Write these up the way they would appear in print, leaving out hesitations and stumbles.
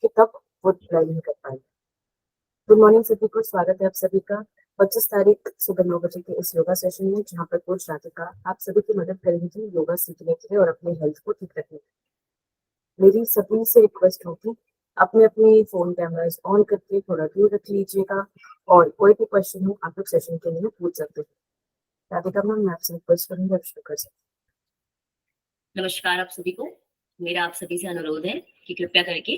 कि तब वो ट्राई नहीं कर पाएंगे। गुड मॉर्निंग सभी को, स्वागत है आप सभी का 25 तारीख सुबह 9 बजे के इस योगा सेशन में, जहाँ पर कोच राधिका आप सभी की मदद करेंगी योगा सीखने के लिए और अपने हेल्थ को ठीक रखने के लिए। मेरी सभी से रिक्वेस्ट होगी, अपने अपने फोन कैमरास ऑन करके थोड़ा दूर रख लीजिएगा और कोई भी क्वेश्चन हो आप लोग सेशन के लिए पूछ सकते हैं। राधिका मैम, मैं आपसे रिक्वेस्ट करूंगी, आप शुरू कर सकते हैं। नमस्कार आप सभी को। मेरा आप सभी से अनुरोध है कि कृपया करके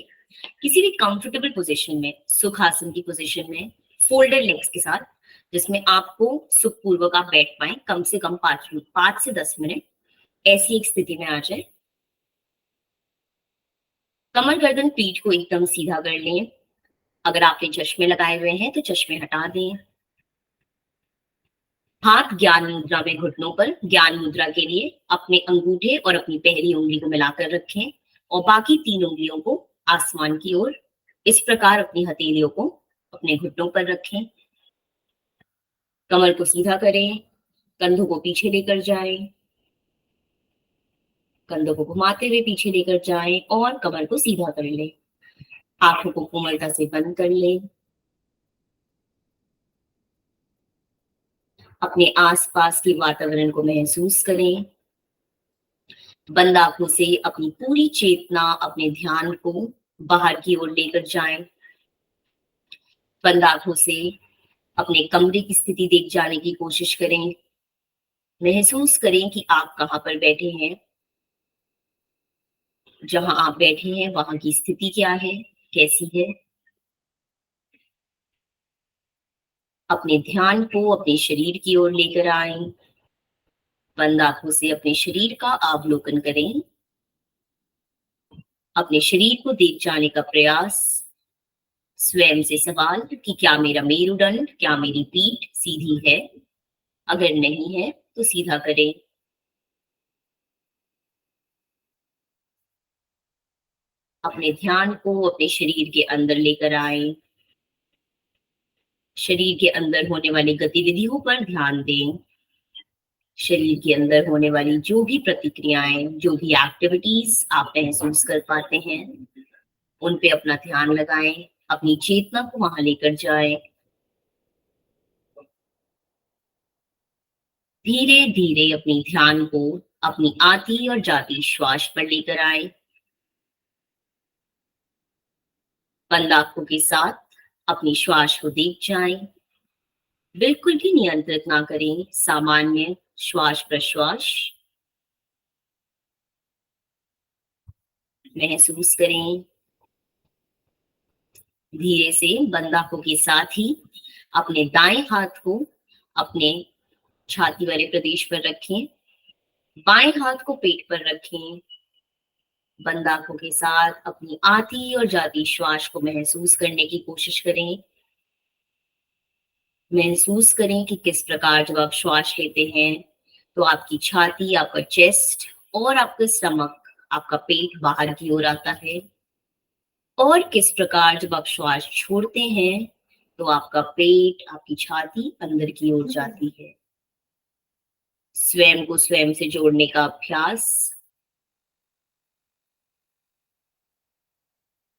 किसी भी कंफर्टेबल पोजीशन में, सुखासन की पोजीशन में, फोल्डेड लेग्स के साथ, जिसमें आपको सुखपूर्वक आप बैठ पाए, कम से कम 5 से 10 मिनट ऐसी एक स्थिति में आ जाए। कमर गर्दन पीठ को एकदम सीधा कर लें। अगर आपने चश्मे लगाए हुए हैं तो चश्मे हटा दें। हाथ ज्ञान मुद्रा में घुटनों पर, ज्ञान मुद्रा के लिए अपने अंगूठे और अपनी पहली उंगली को मिलाकर रखें और बाकी 3 उंगलियों को आसमान की ओर, इस प्रकार अपनी हथेलियों को अपने घुटनों पर रखें। कमर को सीधा करें, कंधों को पीछे लेकर जाएं, कंधों को घुमाते हुए पीछे लेकर जाएं और कमर को सीधा कर लें। आंखों को कोमलता से बंद कर लें। अपने आसपास के वातावरण को महसूस करें। बंद आंखों से अपनी पूरी चेतना, अपने ध्यान को बाहर की ओर लेकर जाएं। बंद आंखों से अपने कमरे की स्थिति देख जाने की कोशिश करें। महसूस करें कि आप कहाँ पर बैठे हैं। जहां आप बैठे हैं वहां की स्थिति क्या है, कैसी है। अपने ध्यान को अपने शरीर की ओर लेकर आएं। बंद आंखों से अपने शरीर का अवलोकन करें। अपने शरीर को देख जाने का प्रयास। स्वयं से सवाल कि क्या मेरा मेरुदंड, क्या मेरी पीठ सीधी है? अगर नहीं है तो सीधा करें। अपने ध्यान को अपने शरीर के अंदर लेकर आएं। शरीर के अंदर होने वाली गतिविधियों पर ध्यान दें। शरीर के अंदर होने वाली जो भी प्रतिक्रियाएं, जो भी एक्टिविटीज आप महसूस कर पाते हैं, उन पे अपना ध्यान लगाएं। अपनी चेतना को वहां लेकर जाएं। धीरे धीरे अपनी ध्यान को अपनी आती और जाती श्वास पर लेकर आए। बंद आंखों के साथ अपनी श्वास को देख जाएं। बिल्कुल भी नियंत्रित ना करें, सामान्य श्वास प्रश्वास महसूस करें। धीरे से बंद आंखों के साथ ही अपने दाएं हाथ को अपने छाती वाले प्रदेश पर रखें। बाएं हाथ को पेट पर रखें। बंद आंखों के साथ अपनी आती और जाती श्वास को महसूस करने की कोशिश करें। महसूस करें कि किस प्रकार जब आप श्वास लेते हैं तो आपकी छाती, आपका चेस्ट और आपका स्टमक, आपका पेट बाहर की ओर आता है, और किस प्रकार जब आप श्वास छोड़ते हैं तो आपका पेट, आपकी छाती अंदर की ओर जाती है। स्वयं को स्वयं से जोड़ने का अभ्यास।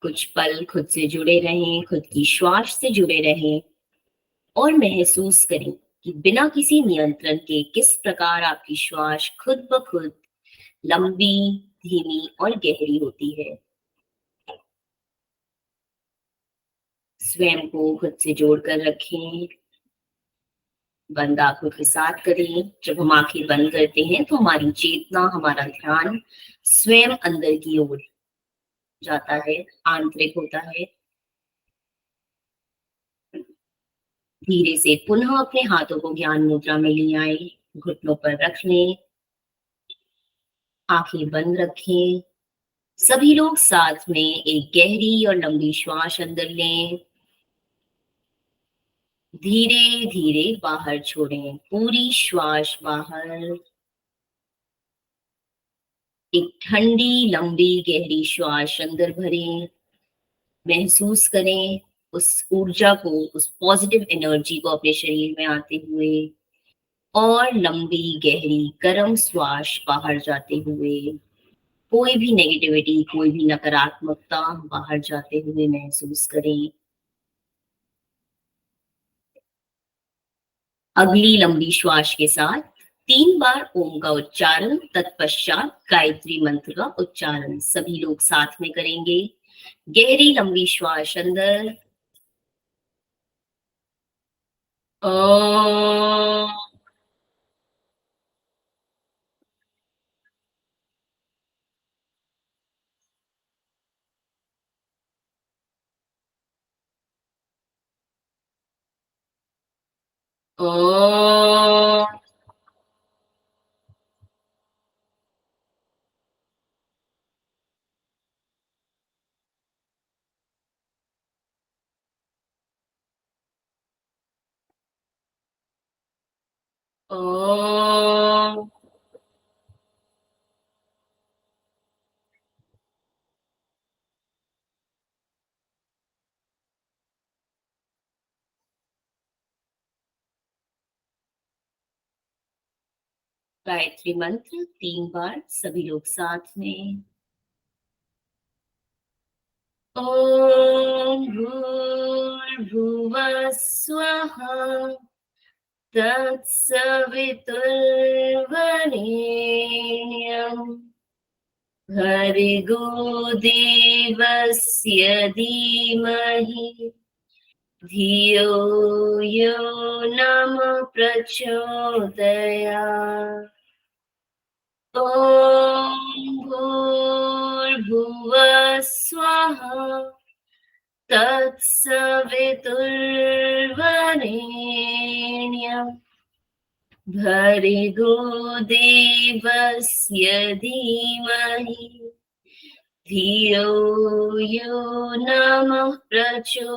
कुछ पल खुद से जुड़े रहें, खुद की श्वास से जुड़े रहें और महसूस करें कि बिना किसी नियंत्रण के किस प्रकार आपकी श्वास खुद ब खुद लंबी, धीमी और गहरी होती है। स्वयं को खुद से जोड़कर रखें। बंद आंखों के साथ करें। जब हम आंखें बंद करते हैं तो हमारी चेतना, हमारा ध्यान स्वयं अंदर की ओर जाता है, आंतरिक होता है। धीरे से पुनः अपने हाथों को ज्ञान मुद्रा में ले आए। घुटनों पर रख लें। आंखें बंद रखें। सभी लोग साथ में एक गहरी और लंबी श्वास अंदर लें। धीरे धीरे बाहर छोड़ें। पूरी श्वास बाहर। एक ठंडी, लंबी, गहरी श्वास अंदर भरें। महसूस करें उस ऊर्जा को, उस पॉजिटिव एनर्जी को अपने शरीर में आते हुए, और लंबी, गहरी, गर्म श्वास बाहर जाते हुए। कोई भी नेगेटिविटी, कोई भी नकारात्मकता बाहर जाते हुए महसूस करें। अगली लंबी श्वास के साथ 3 बार ओम का उच्चारण, तत्पश्चात गायत्री मंत्र का उच्चारण सभी लोग साथ में करेंगे। गहरी लंबी श्वास अंदर, ओम, ओम, ओम। गायत्री मंत्र 3 बार सभी लोग साथ में। ओम भूर्भुवः स्वः तत्सवितुर्वरेण्यं भर्गो देवस्य धीमहि धियो यो नमः प्रचोदयात्। ॐ भूर्भुवः स्वः तत्सवितुर्वरेण्यं भर्गो देवस्य धीमहि धियो यो नमः प्रचोदयात्।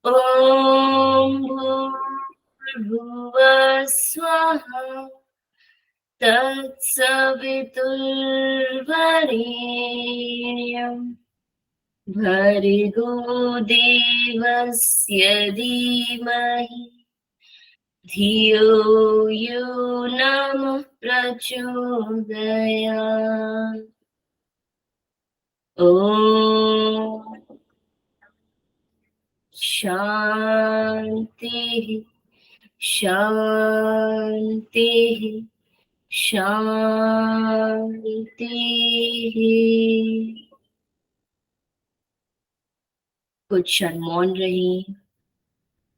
ॐ भूर्भुवः स्वः तत्सवितुर्वरेण्यं भर्गो देवस्य धीमहि धियो यो नमः प्रचोदयात्। ॐ शान्तिः शान्तिः शान्तिः। कुछ क्षण मौन रहें।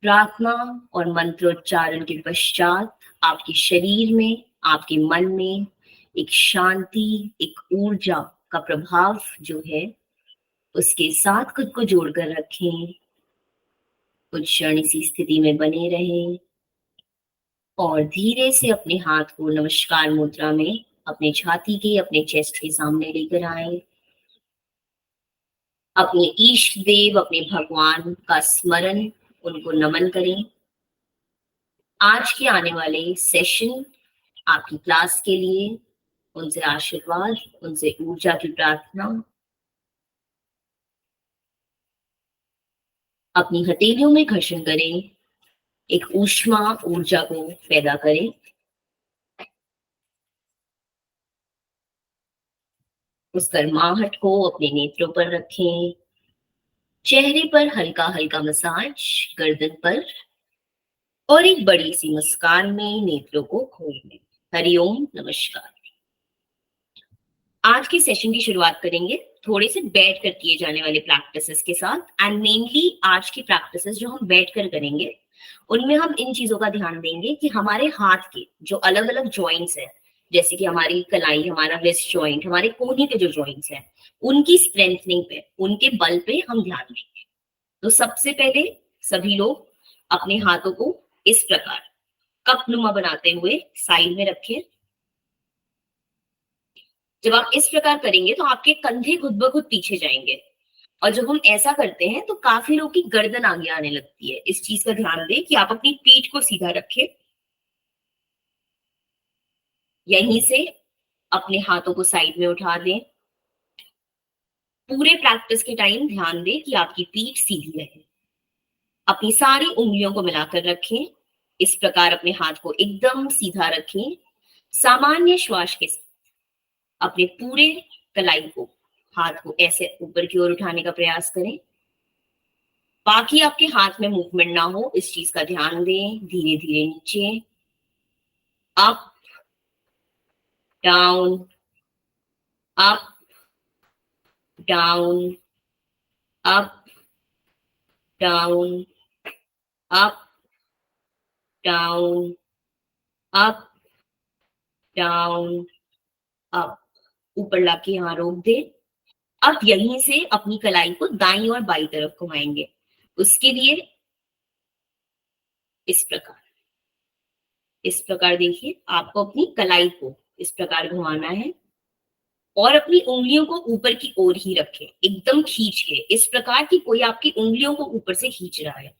प्रार्थना और मंत्रोच्चारण के पश्चात आपके शरीर में, आपके मन में एक शांति, एक ऊर्जा का प्रभाव जो है उसके साथ खुद को जोड़कर रखें। कुछ क्षण इसी स्थिति में बने रहें और धीरे से अपने हाथ को नमस्कार मुद्रा में अपने छाती के, अपने चेस्ट के सामने लेकर आए। अपने ईष्ट देव, अपने भगवान का स्मरण, उनको नमन करें। आज के आने वाले सेशन आपकी क्लास के लिए उनसे आशीर्वाद, उनसे ऊर्जा की प्रार्थना। अपनी हथेलियों में घर्षण करें, एक ऊष्मा ऊर्जा को पैदा करें। उस गर्माहट को अपने नेत्रों पर रखें। चेहरे पर हल्का हल्का मसाज, गर्दन पर, और एक बड़ी सी मुस्कान में नेत्रों को खोल लें। हरिओम, नमस्कार। आज के सेशन की शुरुआत करेंगे थोड़े से बैठ कर किए जाने वाले प्रैक्टिसेस के साथ। एंड मेनली आज की प्रैक्टिसेस जो हम बैठ कर करेंगे उनमें हम इन चीजों का ध्यान देंगे कि हमारे हाथ के जो अलग अलग जॉइंट्स हैं, जैसे कि हमारी कलाई, हमारा रिस्ट जॉइंट, हमारे कोहनी के जो जॉइंट्स हैं, उनकी स्ट्रेंथनिंग पे, उनके बल पे हम ध्यान देंगे। तो सबसे पहले सभी लोग अपने हाथों को इस प्रकार कप नुमा बनाते हुए साइड में रखें। जब आप इस प्रकार करेंगे तो आपके कंधे खुद ब खुद पीछे जाएंगे, और जब हम ऐसा करते हैं तो काफी लोगों की गर्दन आगे आने लगती है। इस चीज का ध्यान दें कि आप अपनी पीठ को सीधा रखें। यहीं से अपने हाथों को साइड में उठा दें। पूरे प्रैक्टिस के टाइम ध्यान दें कि आपकी पीठ सीधी रहे। अपनी सारी उंगलियों को मिलाकर रखें। इस प्रकार अपने हाथ को एकदम सीधा रखें। सामान्य श्वास के अपने पूरे कलाई को, हाथ को ऐसे ऊपर की ओर उठाने का प्रयास करें। बाकी आपके हाथ में मूवमेंट ना हो, इस चीज का ध्यान दें। धीरे धीरे नीचे, up, down, up, down, up, down, up, down, up, down, up. ऊपर लाके यहाँ रोक दे। अब यहीं से अपनी कलाई को दाईं और बाईं तरफ घुमाएंगे। उसके लिए इस प्रकार देखिए, आपको अपनी कलाई को इस प्रकार घुमाना है और अपनी उंगलियों को ऊपर की ओर ही रखें, एकदम खींच के, इस प्रकार की कोई आपकी उंगलियों को ऊपर से खींच रहा है।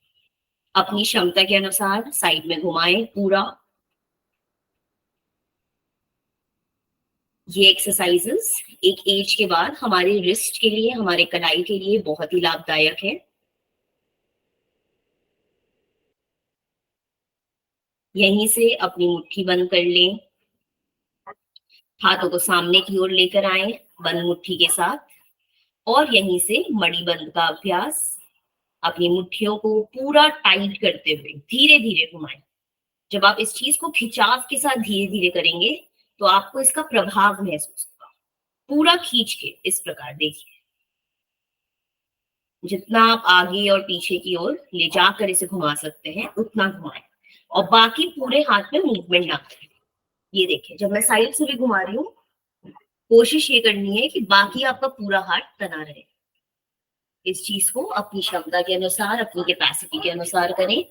अपनी क्षमता के अनुसार साइड में घुमाएं पूरा। ये एक्सरसाइजेस एक एज के बाद हमारे रिस्ट के लिए, हमारे कलाई के लिए बहुत ही लाभदायक है। यहीं से अपनी मुट्ठी बंद कर लें, हाथों को सामने की ओर लेकर आए बंद मुट्ठी के साथ, और यहीं से मणि बंद का अभ्यास। अपनी मुट्ठियों को पूरा टाइट करते हुए धीरे धीरे घुमाएं। जब आप इस चीज को खिंचाव के साथ धीरे धीरे करेंगे तो आपको इसका प्रभाव महसूस होगा। पूरा खींच के इस प्रकार देखिए, जितना आप आगे और पीछे की ओर ले जाकर इसे घुमा सकते हैं उतना घुमाएं, और बाकी पूरे हाथ में मूवमेंट ना करें। ये देखिए, जब मैं साइड से भी घुमा रही हूँ, कोशिश ये करनी है कि बाकी आपका पूरा हाथ तना रहे। इस चीज को अपनी क्षमता के अनुसार, अपनी कैपेसिटी के अनुसार करें।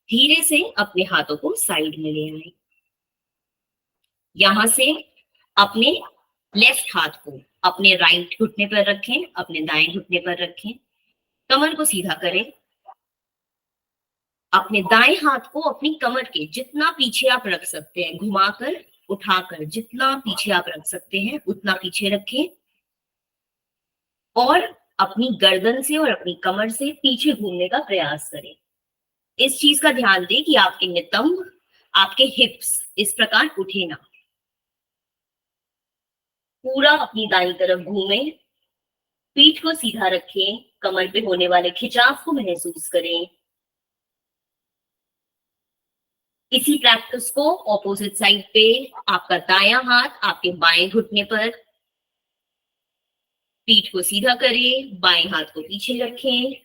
धीरे से अपने हाथों को साइड में ले आए। यहां से अपने लेफ्ट हाथ को अपने राइट घुटने पर रखें, अपने दाएं घुटने पर रखें। कमर को सीधा करें। अपने दाएं हाथ को अपनी कमर के जितना पीछे आप रख सकते हैं, घुमाकर उठाकर जितना पीछे आप रख सकते हैं उतना पीछे रखें, और अपनी गर्दन से और अपनी कमर से पीछे घूमने का प्रयास करें। इस चीज का ध्यान दें कि आपके नितंब, आपके हिप्स इस प्रकार उठे ना। पूरा अपनी दाईं तरफ घूमें, पीठ को सीधा रखें, कमर पे होने वाले खिंचाव को महसूस करें। इसी प्रैक्टिस को ऑपोजिट साइड पे, आपका दायां हाथ आपके बाएं घुटने पर, पीठ को सीधा करें, बाएं हाथ को पीछे रखें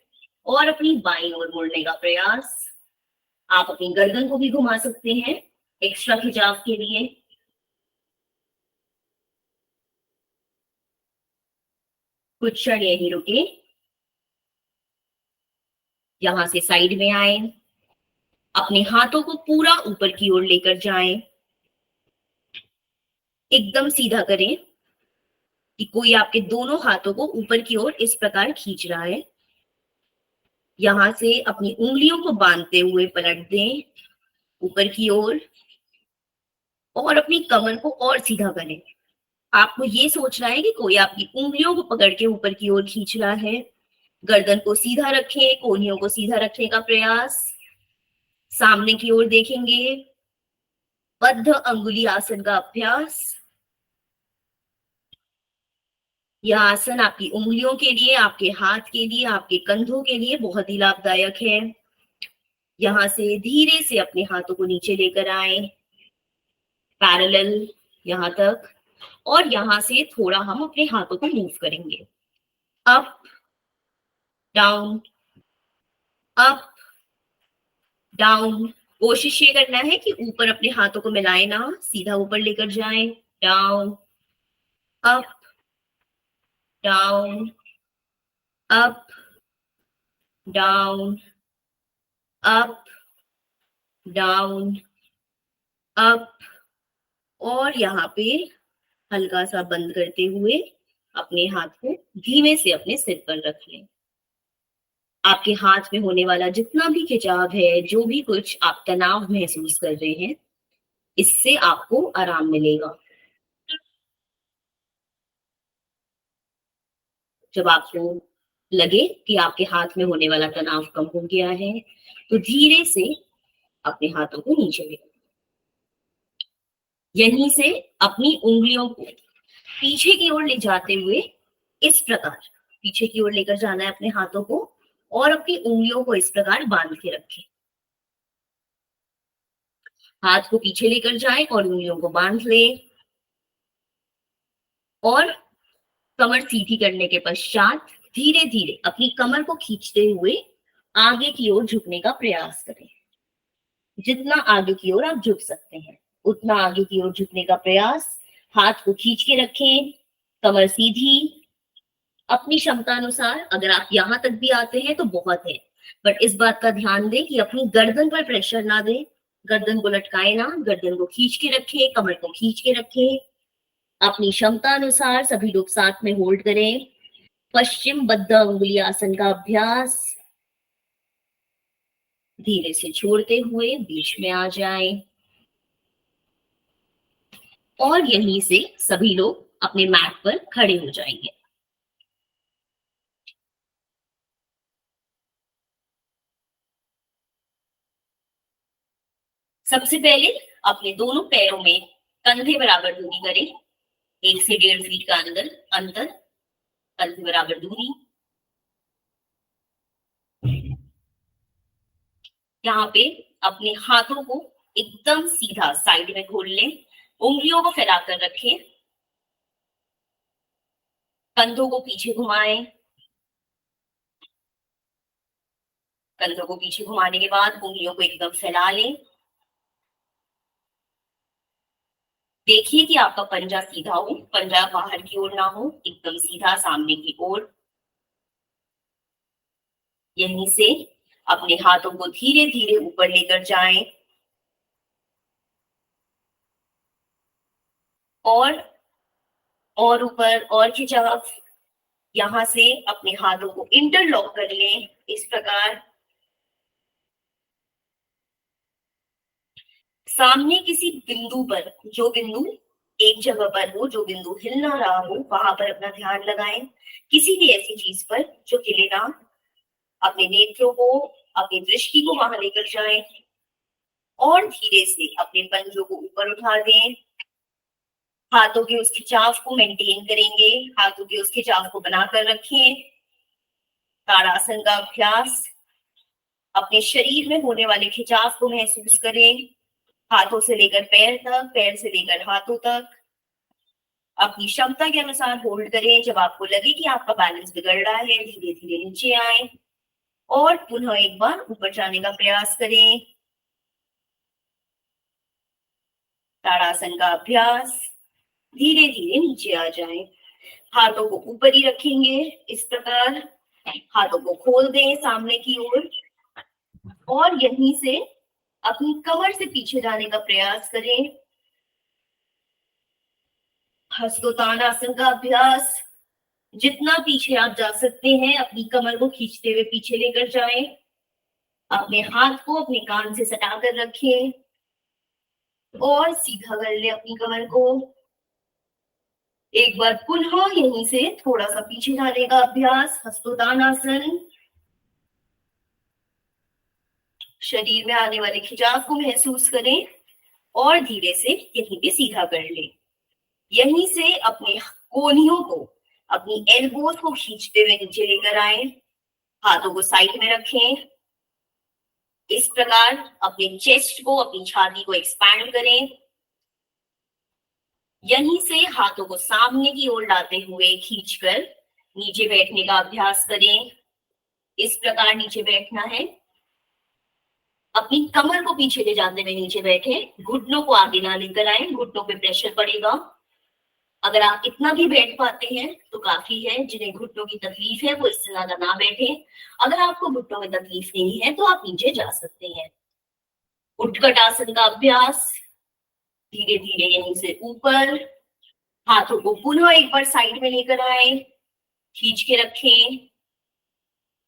और अपनी बाईं ओर मुड़ने का प्रयास। आप अपनी गर्दन को भी घुमा सकते हैं एक्स्ट्रा खिंचाव के लिए। कुछ क्षण यहीं रुके। यहां से साइड में आए, अपने हाथों को पूरा ऊपर की ओर लेकर जाएं, एकदम सीधा करें कि कोई आपके दोनों हाथों को ऊपर की ओर इस प्रकार खींच रहा है। यहां से अपनी उंगलियों को बांधते हुए पलट दें ऊपर की ओर, और अपनी कमर को और सीधा करें। आपको ये सोचना है कि कोई आपकी उंगलियों को पकड़ के ऊपर की ओर खींच रहा है। गर्दन को सीधा रखें, कोहनियों को सीधा रखने का प्रयास। सामने की ओर देखेंगे, बद्ध अंगुली आसन का अभ्यास। यह आसन आपकी उंगलियों के लिए, आपके हाथ के लिए, आपके कंधों के लिए बहुत ही लाभदायक है। यहां से धीरे से अपने हाथों को नीचे लेकर आए, पैरेलल यहां तक, और यहां से थोड़ा हम अपने हाथों को मूव करेंगे। Up, down, up, down. कोशिश ये करना है कि ऊपर अपने हाथों को मिलाएं ना, सीधा ऊपर लेकर जाएं। Down, up, down, up, down, up, down, up, और यहाँ पे हल्का सा बंद करते हुए अपने हाथ को धीमे से अपने सिर पर रख लें। आपके हाथ में होने वाला जितना भी खिंचाव है, जो भी कुछ आप तनाव महसूस कर रहे हैं, इससे आपको आराम मिलेगा। जब आपको लगे कि आपके हाथ में होने वाला तनाव कम हो गया है, तो धीरे से अपने हाथों को नीचे ले, यहीं से अपनी उंगलियों को पीछे की ओर ले जाते हुए इस प्रकार पीछे की ओर लेकर जाना है अपने हाथों को, और अपनी उंगलियों को इस प्रकार बांध के रखें। हाथ को पीछे लेकर जाएं और उंगलियों को बांध लें, और कमर सीधी करने के पश्चात धीरे धीरे अपनी कमर को खींचते हुए आगे की ओर झुकने का प्रयास करें। जितना आगे की ओर आप झुक सकते हैं उतना आगे की ओर झुकने का प्रयास। हाथ को खींच के रखें, कमर सीधी। अपनी क्षमता अनुसार अगर आप यहां तक भी आते हैं तो बहुत है, बट इस बात का ध्यान दें कि अपनी गर्दन पर प्रेशर ना दें, गर्दन को लटकाए ना, गर्दन को खींच के रखें, कमर को खींच के रखें। अपनी क्षमता अनुसार सभी लोग साथ में होल्ड करें। पश्चिम बद्ध अंगुली आसन का अभ्यास। धीरे से छोड़ते हुए बीच में आ जाएं, और यहीं से सभी लोग अपने मैट पर खड़े हो जाएंगे। सबसे पहले अपने दोनों पैरों में कंधे बराबर दूरी करें, 1 से 1.5 फीट का अंतर, कंधे बराबर दूरी। यहाँ पे अपने हाथों को एकदम सीधा साइड में खोल लें, उंगलियों को फैलाकर रखें, कंधों को पीछे घुमाएं। कंधों को पीछे घुमाने के बाद उंगलियों को एकदम फैला लें। देखिए कि आपका पंजा सीधा हो, पंजा बाहर की ओर ना हो, एकदम सीधा सामने की ओर। यहीं से अपने हाथों को धीरे धीरे ऊपर लेकर जाएं, और ऊपर और खिंचाव। यहां से अपने हाथों को इंटरलॉक कर लें इस प्रकार। सामने किसी बिंदु पर, जो बिंदु एक जगह पर हो, जो बिंदु हिल ना रहा हो, वहां पर अपना ध्यान लगाएं। किसी भी ऐसी चीज पर जो हिले ना, अपने नेत्रों को, अपनी दृष्टि को वहां लेकर जाएं, और धीरे से अपने पंजों को ऊपर उठा दें। हाथों के उस खिंचाव को मेंटेन करेंगे, हाथों के उस खिंचाव को बनाकर रखें। ताड़ासन का अभ्यास। अपने शरीर में होने वाले खिंचाव को महसूस करें, हाथों से लेकर पैर तक, पैर से लेकर हाथों तक। अपनी क्षमता के अनुसार होल्ड करें। जब आपको लगे कि आपका बैलेंस बिगड़ रहा है, धीरे धीरे नीचे आए, और पुनः एक बार ऊपर जाने का प्रयास करें। ताड़ासन का अभ्यास। धीरे धीरे नीचे आ जाएं। हाथों को ऊपर ही रखेंगे इस प्रकार। हाथों को खोल दें सामने की ओर, और यहीं से अपनी कमर से पीछे जाने का प्रयास करें। हस्तोत्तानासन का अभ्यास। जितना पीछे आप जा सकते हैं अपनी कमर को खींचते हुए पीछे लेकर जाएं। अपने हाथ को अपने कान से सटा कर रखें, और सीधा कर ले अपनी कमर को। एक बार पुनः यहीं से थोड़ा सा पीछे जाने का अभ्यास, हस्तोत्तानासन। शरीर में आने वाले खिंचाव को महसूस करें, और धीरे से यहीं पे सीधा कर ले। यहीं से अपने कोहनियों को, अपनी एल्बोज को खींचते हुए नीचे लेकर आए। हाथों को साइड में रखें इस प्रकार। अपने चेस्ट को, अपनी छाती को एक्सपैंड करें। यहीं से हाथों को सामने की ओर लाते हुए खींचकर नीचे बैठने का अभ्यास करें। इस प्रकार नीचे बैठना है। अपनी कमर को पीछे ले जाते हुए नीचे बैठे, घुटनों को आगे ना लेकर आए, घुटनों पे प्रेशर पड़ेगा। अगर आप इतना भी बैठ पाते हैं तो काफी है। जिन्हें घुटनों की तकलीफ है वो इससे ज्यादा ना बैठे। अगर आपको घुटनों में तकलीफ नहीं है तो आप नीचे जा सकते हैं। उठकट आसन का अभ्यास। धीरे धीरे यहीं से ऊपर, हाथों को पुनः एक बार साइड में लेकर आए, खींच के रखें,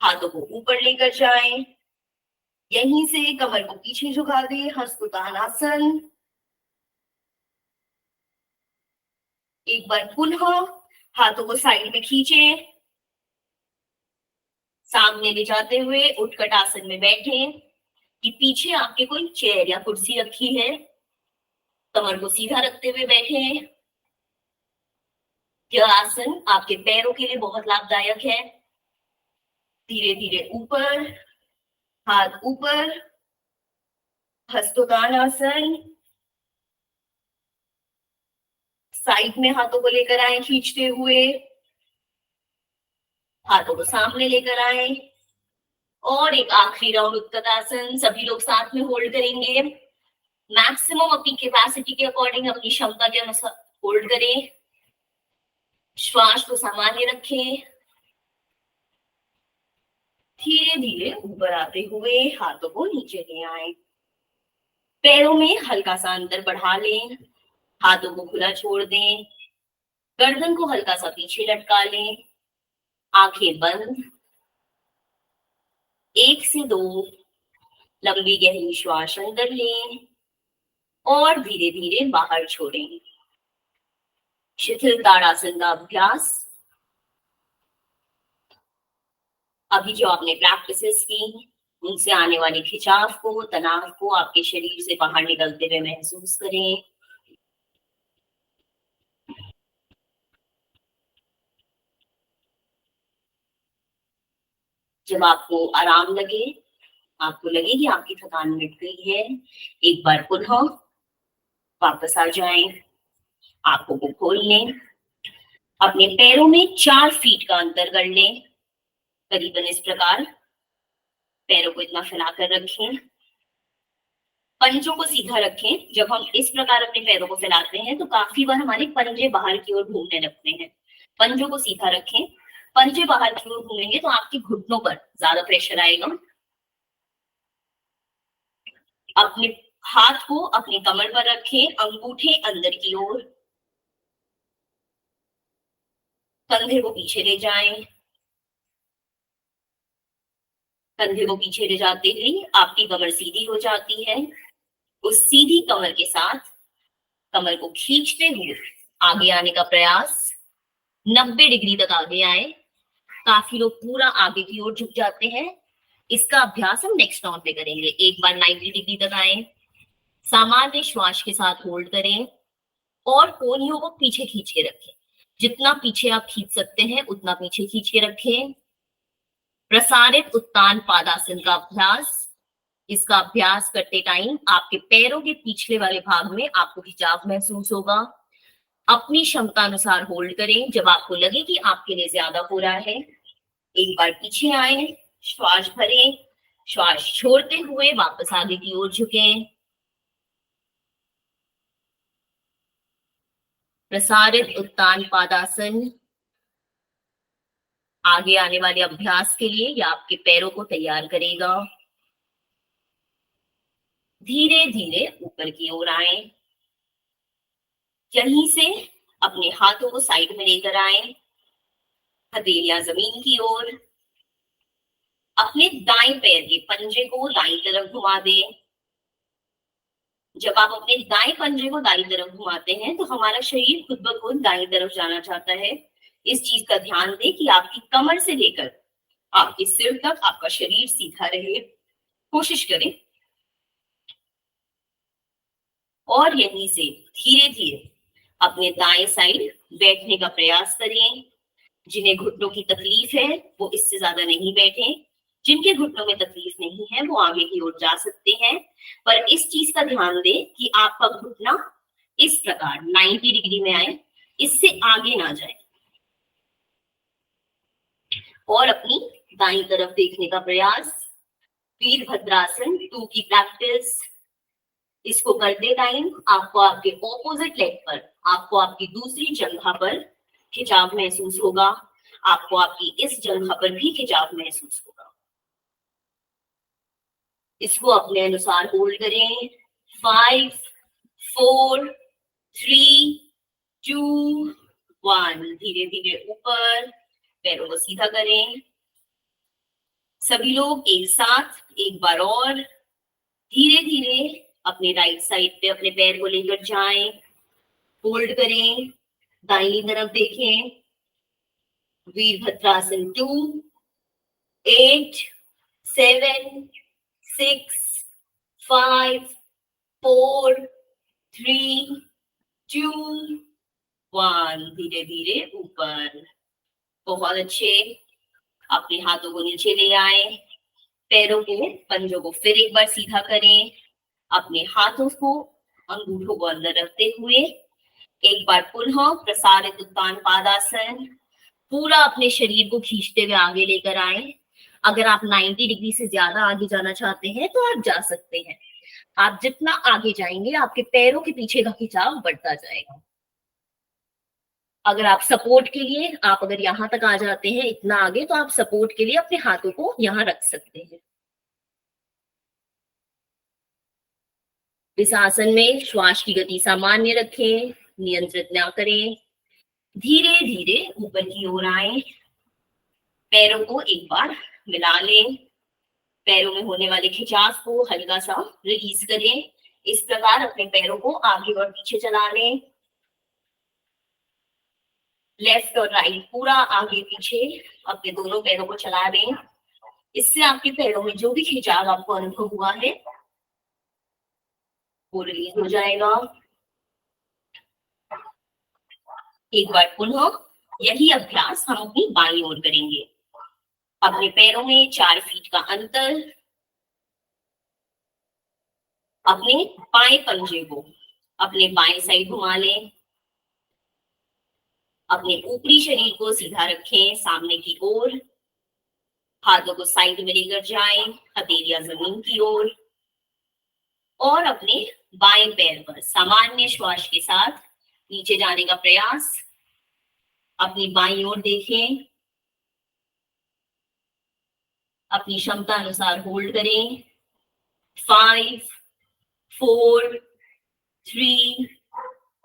हाथों को ऊपर लेकर जाएं। यहीं से कमर को पीछे झुका दें, हस्तोत्तानासन। एक बार पुनः हाथों को साइड में खींचे, सामने ले जाते हुए उठकट आसन में बैठे। कि पीछे आपके कोई चेयर या कुर्सी रखी है, कमर को सीधा रखते हुए बैठे। यह आसन आपके पैरों के लिए बहुत लाभदायक है। धीरे धीरे ऊपर, हाथ ऊपर, हस्तोत्तानासन। साइड में हाथों को लेकर आए खींचते हुए, हाथों को सामने लेकर आए। और एक आखिरी राउंड उत्तरासन, सभी लोग साथ में होल्ड करेंगे। मैक्सिमम अपनी कैपेसिटी के अकॉर्डिंग, अपनी क्षमता के अनुसार होल्ड करें। श्वास को सामान्य रखें। धीरे धीरे ऊपर आते हुए हाथों को नीचे ले आए। पैरों में हल्का सा अंतर बढ़ा लें। हाथों को खुला छोड़ दें। गर्दन को हल्का सा पीछे लटका लें। आंखें बंद। 1 से 2 लंबी गहरी श्वास अंदर लें और धीरे धीरे बाहर छोड़ें। शिथिल ताड़ासन का अभ्यास। अभी जो आपने प्रैक्टिसेस की, उनसे आने वाले खिंचाव को, तनाव को आपके शरीर से बाहर निकलते हुए महसूस करें। जब आपको आराम लगे, आपको लगे कि आपकी थकान मिट गई है, एक बार पुनः वापस आ जाएं। आंखों को खोल लें। अपने पैरों में 4 फीट का अंतर कर लें, करीबन इस प्रकार। पैरों को इतना फैलाकर रखें। पंजों को सीधा रखें। जब हम इस प्रकार अपने पैरों को फैलाते हैं तो काफी बार हमारे पंजे बाहर की ओर घूमने लगते हैं। पंजों को सीधा रखें। पंजे बाहर की ओर घूमेंगे तो आपके घुटनों पर ज्यादा प्रेशर आएगा। अपने हाथ को अपनी कमर पर रखें, अंगूठे अंदर की ओर। कंधे को पीछे ले जाएं। कंधे को पीछे ले जाते ही आपकी कमर सीधी हो जाती है। उस सीधी कमर के साथ कमर को खींचते हुए आगे आने का प्रयास। 90 डिग्री तक आगे आए। काफी लोग पूरा आगे की ओर झुक जाते हैं। इसका अभ्यास हम नेक्स्ट राउंड में करेंगे। एक बार 90 डिग्री तक आए, सामान्य श्वास के साथ होल्ड करें और कोहनियों को पीछे खींच के रखें। जितना पीछे आप खींच सकते हैं उतना पीछे खींच के रखें। प्रसारित उत्तान पादासन का अभ्यास। इसका अभ्यास करते टाइम आपके पैरों के पिछले वाले भाग में आपको खिंचाव महसूस होगा। अपनी क्षमता अनुसार होल्ड करें। जब आपको लगे कि आपके लिए ज्यादा हो रहा है, एक बार पीछे आए, श्वास भरें, श्वास छोड़ते हुए वापस आगे की ओर झुकें। प्रसारित उत्तान पादासन आगे आने वाले अभ्यास के लिए या आपके पैरों को तैयार करेगा। धीरे धीरे ऊपर की ओर आए। यहीं से अपने हाथों को साइड में लेकर आए, हथेलियां जमीन की ओर। अपने दाएं पैर के पंजे को दाईं तरफ घुमा दें। जब आप अपने दाएं पंजे को दाईं तरफ घुमाते हैं तो हमारा शरीर खुद ब खुद दाईं तरफ जाना चाहता है। इस चीज का ध्यान दें कि आपकी कमर से लेकर आपके सिर तक आपका शरीर सीधा रहे। कोशिश करें। और यहीं से धीरे धीरे अपने दाएं साइड बैठने का प्रयास करें। जिन्हें घुटनों की तकलीफ है वो इससे ज्यादा नहीं बैठे। जिनके घुटनों में तकलीफ नहीं है वो आगे की ओर जा सकते हैं, पर इस चीज का ध्यान दें कि आपका घुटना इस प्रकार 90 डिग्री में आए, इससे आगे ना जाए। और अपनी दाईं तरफ देखने का प्रयास। वीरभद्रासन 2 की प्रैक्टिस। इसको करते टाइम आपको आपके ऑपोजिट लेग पर, आपको आपकी दूसरी जंघा पर खिंचाव महसूस होगा। आपको आपकी इस जंघा पर भी खिंचाव महसूस होगा। इसको अपने अनुसार होल्ड करें। 5, 4, 3, 2, 1। धीरे धीरे ऊपर, पैरों को सीधा करें। सभी लोग एक साथ एक बार और धीरे धीरे अपने राइट साइड पे अपने पैर को लेकर जाएं, होल्ड करें, दाहिनी तरफ देखें। वीरभद्रासन 2, 8, 7, 6, 5, 4, 3, 2, 1, धीरे धीरे ऊपर। बहुत अच्छे। अपने हाथों को नीचे ले आए, पैरों को, पंजों को फिर एक बार सीधा करें। अपने हाथों को, अंगूठों को अंदर रखते हुए एक बार पुनः प्रसारित उत्तान पादासन, पूरा अपने शरीर को खींचते हुए आगे लेकर आए। अगर आप 90 डिग्री से ज्यादा आगे जाना चाहते हैं तो आप जा सकते हैं। आप जितना आगे जाएंगे आपके पैरों के पीछे का खिंचाव बढ़ता जाएगा। अगर आप सपोर्ट के लिए, आप अगर यहां तक आ जाते हैं इतना आगे, तो आप सपोर्ट के लिए अपने हाथों को यहां रख सकते हैं। इस आसन में श्वास की गति सामान्य रखें, नियंत्रित ना करें। धीरे धीरे ऊपर की ओर आए, पैरों को एक बार मिला लें, पैरों में होने वाले खिंचाव को हल्का सा रिलीज करें। इस प्रकार अपने पैरों को आगे और पीछे चला लें, लेफ्ट और राइट पूरा आगे पीछे अपने दोनों पैरों को चला दें। इससे आपके पैरों में जो भी खिंचाव आपको अनुभव हुआ है वो रिलीज हो जाएगा। एक बार पुनः यही अभ्यास हम अपनी बाईं ओर करेंगे। अपने पैरों में 4 फीट का अंतर, अपने बाएं पंजे को अपने बाएं साइड घुमा लें, अपने ऊपरी शरीर को सीधा रखें सामने की ओर, हाथों को साइड में लेकर जाएं, हथेलियां जमीन की ओर, और अपने बाएं पैर पर सामान्य श्वास के साथ नीचे जाने का प्रयास। अपनी बाईं ओर देखें, अपनी क्षमता अनुसार होल्ड करें। 5, 4, 3,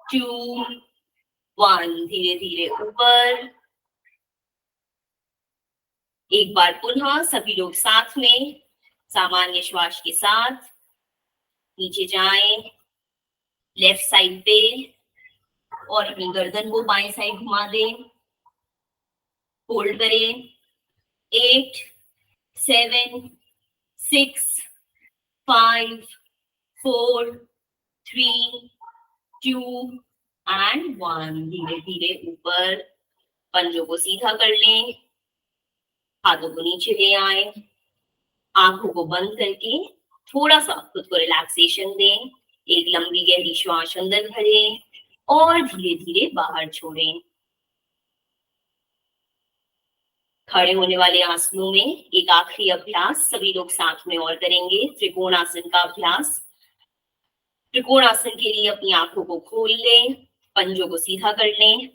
2, 1, धीरे धीरे ऊपर। एक बार पुनः सभी लोग साथ में सामान्य श्वास के साथ नीचे जाएं, लेफ्ट साइड पे, और अपनी गर्दन को बाएं साइड घुमा दें। होल्ड करें। 8, 7, 6, 5, 4, 3, 2 and 1, धीरे धीरे ऊपर। पंजों को सीधा कर लें, हाथों को नीचे ले आए, आंखों को बंद करके थोड़ा सा खुद को रिलैक्सेशन दें। एक लंबी गहरी श्वास अंदर भरें और धीरे धीरे बाहर छोड़ें। खड़े होने वाले आसनों में एक आखिरी अभ्यास सभी लोग साथ में और करेंगे, त्रिकोणासन का अभ्यास। त्रिकोणासन के लिए अपनी आंखों को खोल लें, पंजों को सीधा कर लें।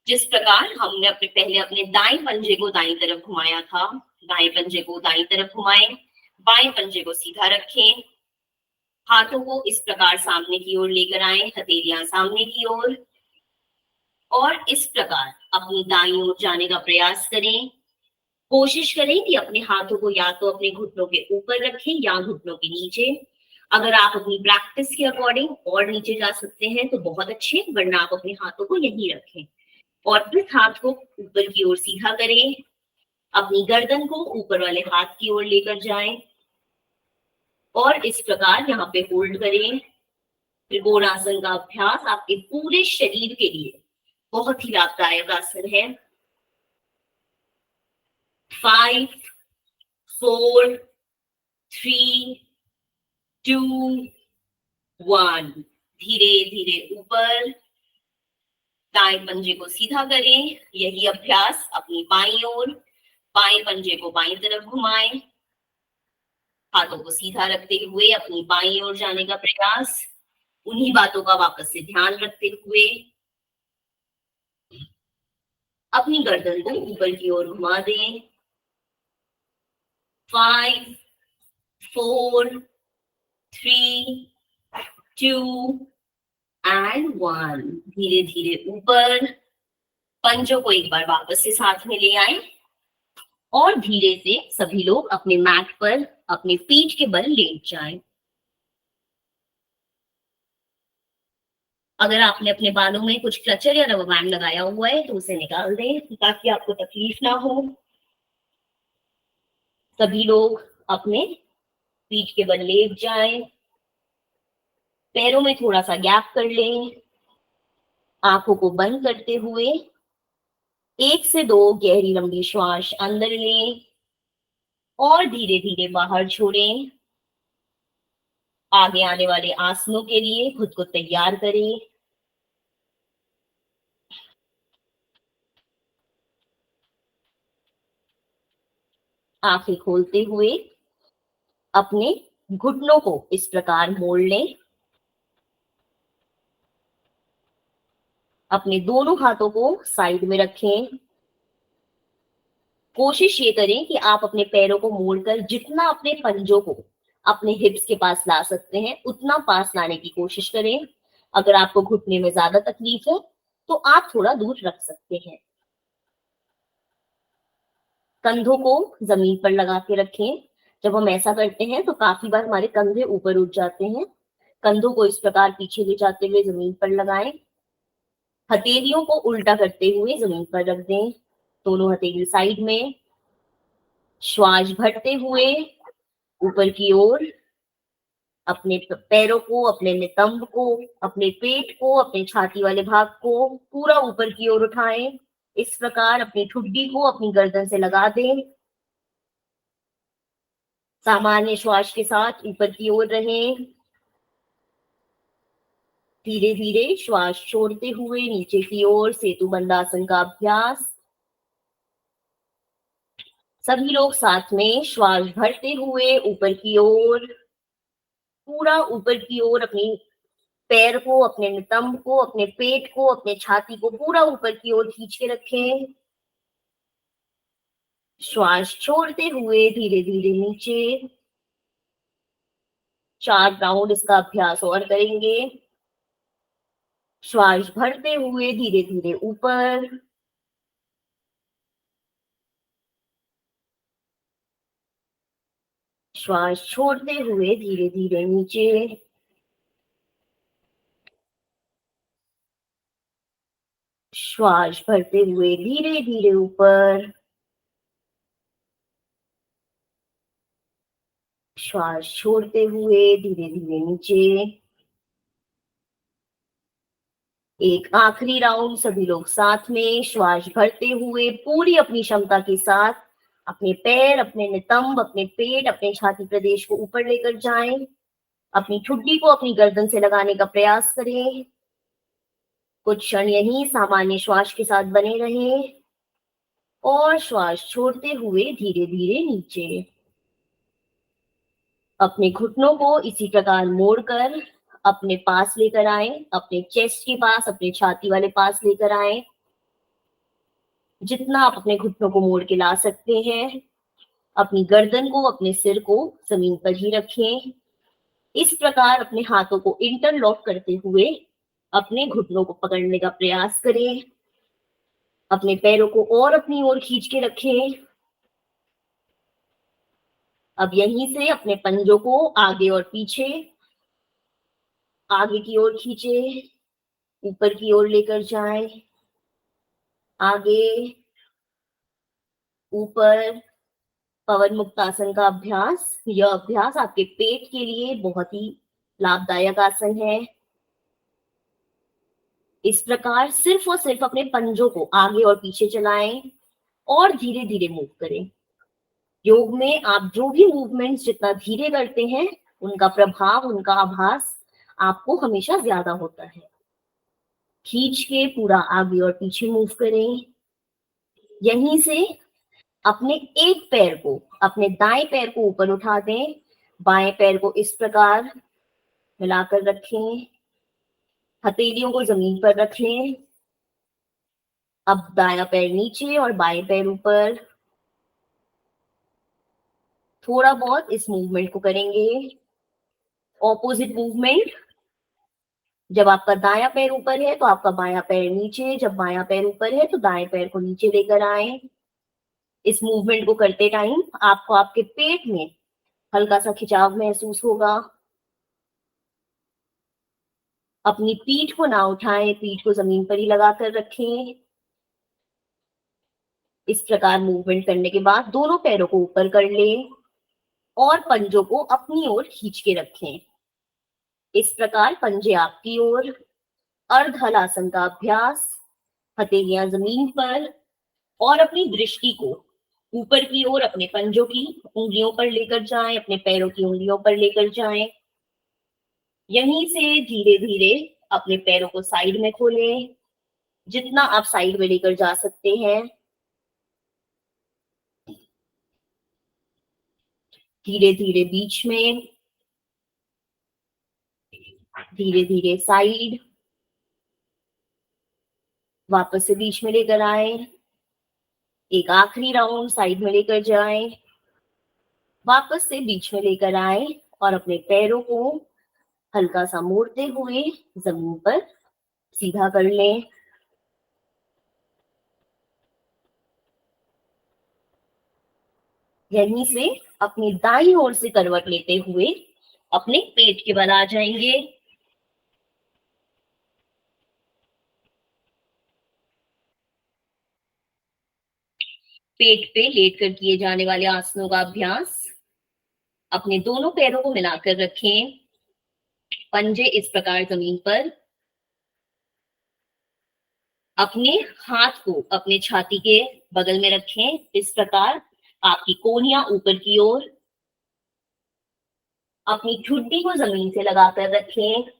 जिस प्रकार हमने पहले अपने दाएं पंजे को दाईं तरफ घुमाया था, दाएं पंजे को दाईं तरफ घुमाएं, बाएं पंजे को सीधा रखें, हाथों को इस प्रकार सामने की ओर लेकर आए, हथेलियां सामने की ओर, और इस प्रकार अपनी दाईं ओर जाने का प्रयास करें। कोशिश करें कि अपने हाथों को या तो अपने घुटनों के ऊपर रखें या घुटनों के नीचे। अगर आप अपनी प्रैक्टिस के अकॉर्डिंग और नीचे जा सकते हैं तो बहुत अच्छे, वरना आप अपने हाथों को यहीं रखें और इस हाथ को ऊपर की ओर सीधा करें। अपनी गर्दन को ऊपर वाले हाथ की ओर लेकर जाएं और इस प्रकार यहाँ पे होल्ड करें। त्रिकोणासन का अभ्यास आपके पूरे शरीर के लिए बहुत ही लाभदायक आसन है। 5, 4, 3, 2, 1, धीरे धीरे ऊपर। दाएं पंजे को सीधा करें, यही अभ्यास अपनी बाईं ओर, बाएं पंजे को बाईं तरफ घुमाएं, हाथों को सीधा रखते हुए अपनी बाईं ओर जाने का प्रयास। उन्हीं बातों का वापस से ध्यान रखते हुए अपनी गर्दन को ऊपर की ओर घुमा दें। 5, 4, 3, 2 and 1, धीरे धीरे ऊपर। पंजों को एक बार वापस से साथ में ले आए और धीरे से सभी लोग अपने मैट पर अपने पीठ के बल लेट जाएं। अगर आपने अपने बालों में कुछ क्लचर या रबर बैंड लगाया हुआ है तो उसे निकाल दें ताकि आपको तकलीफ ना हो। सभी लोग अपने पीठ के बल लेट जाएं। पैरों में थोड़ा सा गैप कर लें। आंखों को बंद करते हुए 1 से 2 गहरी लंबी श्वास अंदर लें और धीरे धीरे बाहर छोड़ें। आगे आने वाले आसनों के लिए खुद को तैयार करें। आंखें खोलते हुए अपने घुटनों को इस प्रकार मोड़ लें। अपने दोनों हाथों को साइड में रखें। कोशिश ये करें कि आप अपने पैरों को मोड़कर जितना अपने पंजों को अपने हिप्स के पास ला सकते हैं उतना पास लाने की कोशिश करें। अगर आपको घुटने में ज्यादा तकलीफ है तो आप थोड़ा दूर रख सकते हैं। कंधों को जमीन पर लगा के रखें। जब हम ऐसा करते हैं तो काफी बार हमारे कंधे ऊपर उठ जाते हैं। कंधों को इस प्रकार पीछे ले जाते हुए जमीन पर लगाएं। हथेलियों को उल्टा करते हुए जमीन पर रख दें। दोनों हथेली साइड में। श्वास भरते हुए ऊपर की ओर अपने पैरों को, अपने नितंब को, अपने पेट को, अपने छाती वाले भाग को पूरा ऊपर की ओर उठाएं। इस प्रकार अपनी ठुड्डी को अपनी गर्दन से लगा दें। सामान्य श्वास के साथ ऊपर की ओर रहें। धीरे धीरे श्वास छोड़ते हुए नीचे की ओर सेतु बंद आसन का अभ्यास। सभी लोग साथ में श्वास भरते हुए ऊपर की ओर, पूरा ऊपर की ओर अपनी पैर को, अपने नितंब को, अपने पेट को, अपने छाती को पूरा ऊपर की ओर खींच के रखें। श्वास छोड़ते हुए धीरे धीरे नीचे। 4 राउंड इसका अभ्यास और करेंगे। श्वास भरते हुए धीरे धीरे ऊपर। श्वास छोड़ते हुए धीरे धीरे नीचे। श्वास भरते हुए धीरे धीरे ऊपर। श्वास छोड़ते हुए धीरे धीरे नीचे। एक आखिरी राउंड सभी लोग साथ में श्वास भरते हुए पूरी अपनी क्षमता के साथ अपने पैर, अपने नितंब, अपने पेट, अपने छाती प्रदेश को ऊपर लेकर जाएं। अपनी ठुड्डी को अपनी गर्दन से लगाने का प्रयास करें। कुछ क्षण यहीं सामान्य श्वास के साथ बने रहें और श्वास छोड़ते हुए धीरे धीरे नीचे। अपने घुटनों को इसी प्रकार मोड़कर अपने पास लेकर आए, अपने चेस्ट के पास, अपने छाती वाले पास लेकर आए। जितना आप अपने घुटनों को मोड़ के ला सकते हैं। अपनी गर्दन को, अपने सिर को जमीन पर ही रखें। इस प्रकार अपने हाथों को इंटरलॉक करते हुए अपने घुटनों को पकड़ने का प्रयास करें। अपने पैरों को और अपनी ओर खींच के रखें। अब यहीं से अपने पंजों को आगे और पीछे, आगे की ओर खींचे, ऊपर की ओर लेकर जाएं। आगे, ऊपर। पवन मुक्त आसन का अभ्यास। यह अभ्यास आपके पेट के लिए बहुत ही लाभदायक आसन है। इस प्रकार सिर्फ और सिर्फ अपने पंजों को आगे और पीछे चलाएं और धीरे धीरे मूव करें। योग में आप जो भी मूवमेंट्स जितना धीरे करते हैं उनका प्रभाव, उनका आभास आपको हमेशा ज्यादा होता है। खींच के पूरा आगे और पीछे मूव करें। यहीं से अपने एक पैर को, अपने दाएं पैर को ऊपर उठा दें। बाएं पैर को इस प्रकार मिलाकर रखें। हथेलियों को जमीन पर रख लें। अब दायां पैर नीचे और बाएं पैर ऊपर। थोड़ा बहुत इस मूवमेंट को करेंगे। Opposite movement. जब आपका दायां पैर ऊपर है तो आपका बायां पैर नीचे, जब बायां पैर ऊपर है तो दाएं पैर को नीचे लेकर आए। इस मूवमेंट को करते टाइम आपको आपके पेट में हल्का सा खिंचाव महसूस होगा। अपनी पीठ को ना उठाएं, पीठ को जमीन पर ही लगाकर रखें। इस प्रकार मूवमेंट करने के बाद दोनों पैरों को ऊपर कर लें और पंजों को अपनी ओर खींच के रखें। इस प्रकार पंजे आपकी ओर, अर्ध हलासन का अभ्यास, हथेलियां जमीन पर और अपनी दृष्टि को ऊपर की ओर अपने पंजों की उंगलियों पर लेकर जाएं, अपने पैरों की उंगलियों पर लेकर जाएं। यहीं से धीरे धीरे अपने पैरों को साइड में खोलें, जितना आप साइड में लेकर जा सकते हैं। धीरे धीरे बीच में, धीरे धीरे साइड, वापस से बीच में लेकर आए, एक आखिरी राउंड साइड में लेकर जाएं, वापस से बीच में लेकर आए और अपने पैरों को हल्का सा मोड़ते हुए जमीन पर सीधा कर लें। यहीं से अपनी दाईं ओर से करवट लेते हुए अपने पेट के बल आ जाएंगे। पेट पे लेटकर किए जाने वाले आसनों का अभ्यास, अपने दोनों पैरों को मिलाकर रखें, पंजे इस प्रकार जमीन पर, अपने हाथ को अपने छाती के बगल में रखें, इस प्रकार आपकी कोहनियां ऊपर की ओर, अपनी ठुड्डी को जमीन से लगाकर रखें।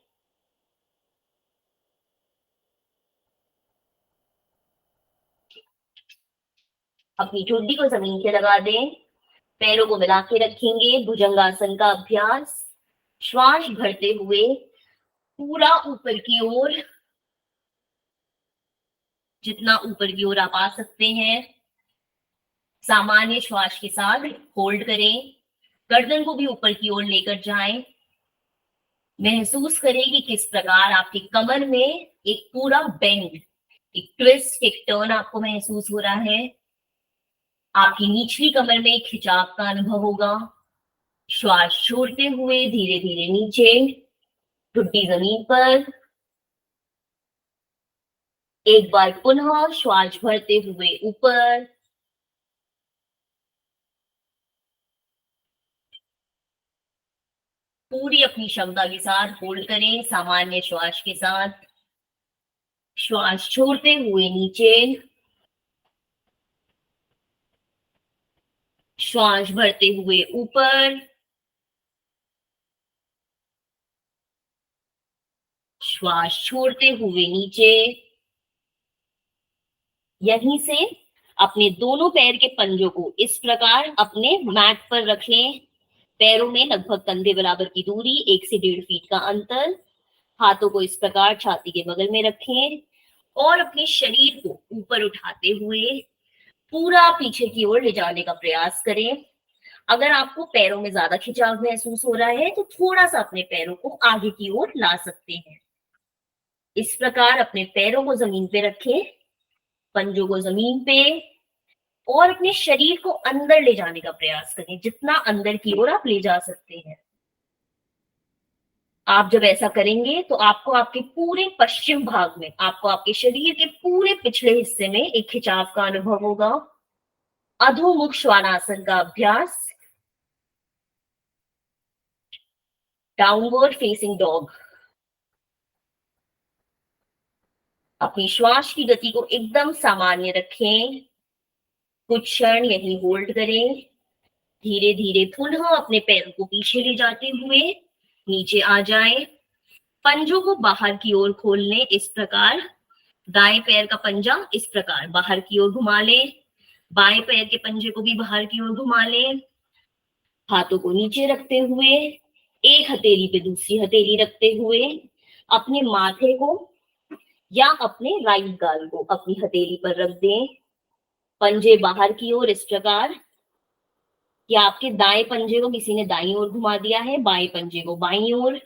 अपनी ठुड्डी को जमीन से लगा दें, पैरों को मिला के रखेंगे, भुजंगासन का अभ्यास, श्वास भरते हुए पूरा ऊपर की ओर, जितना ऊपर की ओर आप आ सकते हैं। सामान्य श्वास के साथ होल्ड करें, गर्दन को भी ऊपर की ओर लेकर जाएं। महसूस करें कि किस प्रकार आपकी कमर में एक पूरा बेंड, एक ट्विस्ट, एक टर्न आपको महसूस हो रहा है। आपकी निचली कमर में एक खिंचाव का अनुभव होगा। श्वास छोड़ते हुए धीरे धीरे नीचे, ठुड्डी जमीन पर, एक बार पुनः श्वास भरते हुए ऊपर, पूरी अपनी क्षमता के साथ होल्ड करें, सामान्य श्वास के साथ। श्वास छोड़ते हुए नीचे, श्वास भरते हुए ऊपर, श्वास छोड़ते हुए नीचे। यहीं से अपने दोनों पैर के पंजों को इस प्रकार अपने मैट पर रख लें, पैरों में लगभग कंधे बराबर की दूरी, 1 से 1.5 फीट का अंतर। हाथों को इस प्रकार छाती के बगल में रखें और अपने शरीर को ऊपर उठाते हुए पूरा पीछे की ओर ले जाने का प्रयास करें। अगर आपको पैरों में ज्यादा खिंचाव महसूस हो रहा है तो थोड़ा सा अपने पैरों को आगे की ओर ला सकते हैं। इस प्रकार अपने पैरों को जमीन पे रखें, पंजों को जमीन पे, और अपने शरीर को अंदर ले जाने का प्रयास करें, जितना अंदर की ओर आप ले जा सकते हैं। आप जब ऐसा करेंगे तो आपको आपके पूरे पश्चिम भाग में, आपको आपके शरीर के पूरे पिछले हिस्से में एक खिंचाव का अनुभव होगा। अधोमुख श्वानासन का अभ्यास, डाउनवर्ड फेसिंग डॉग। अपनी श्वास की गति को एकदम सामान्य रखें, कुछ क्षण यही होल्ड करें। धीरे धीरे पुनः अपने पैरों को पीछे ले जाते हुए नीचे आ जाएं। पंजों को बाहर की ओर खोल लें, इस प्रकार दाएं पैर का पंजा इस प्रकार बाहर की ओर घुमा लें, बाएं पैर के पंजे को भी बाहर की ओर घुमा लें। हाथों को नीचे रखते हुए, एक हथेली पे दूसरी हथेली रखते हुए अपने माथे को या अपने राइट गाल को अपनी हथेली पर रख दें। पंजे बाहर की ओर इस प्रकार, या आपके दाएं पंजे को किसी ने दाईं ओर घुमा दिया है, बाएं पंजे को बाईं ओर,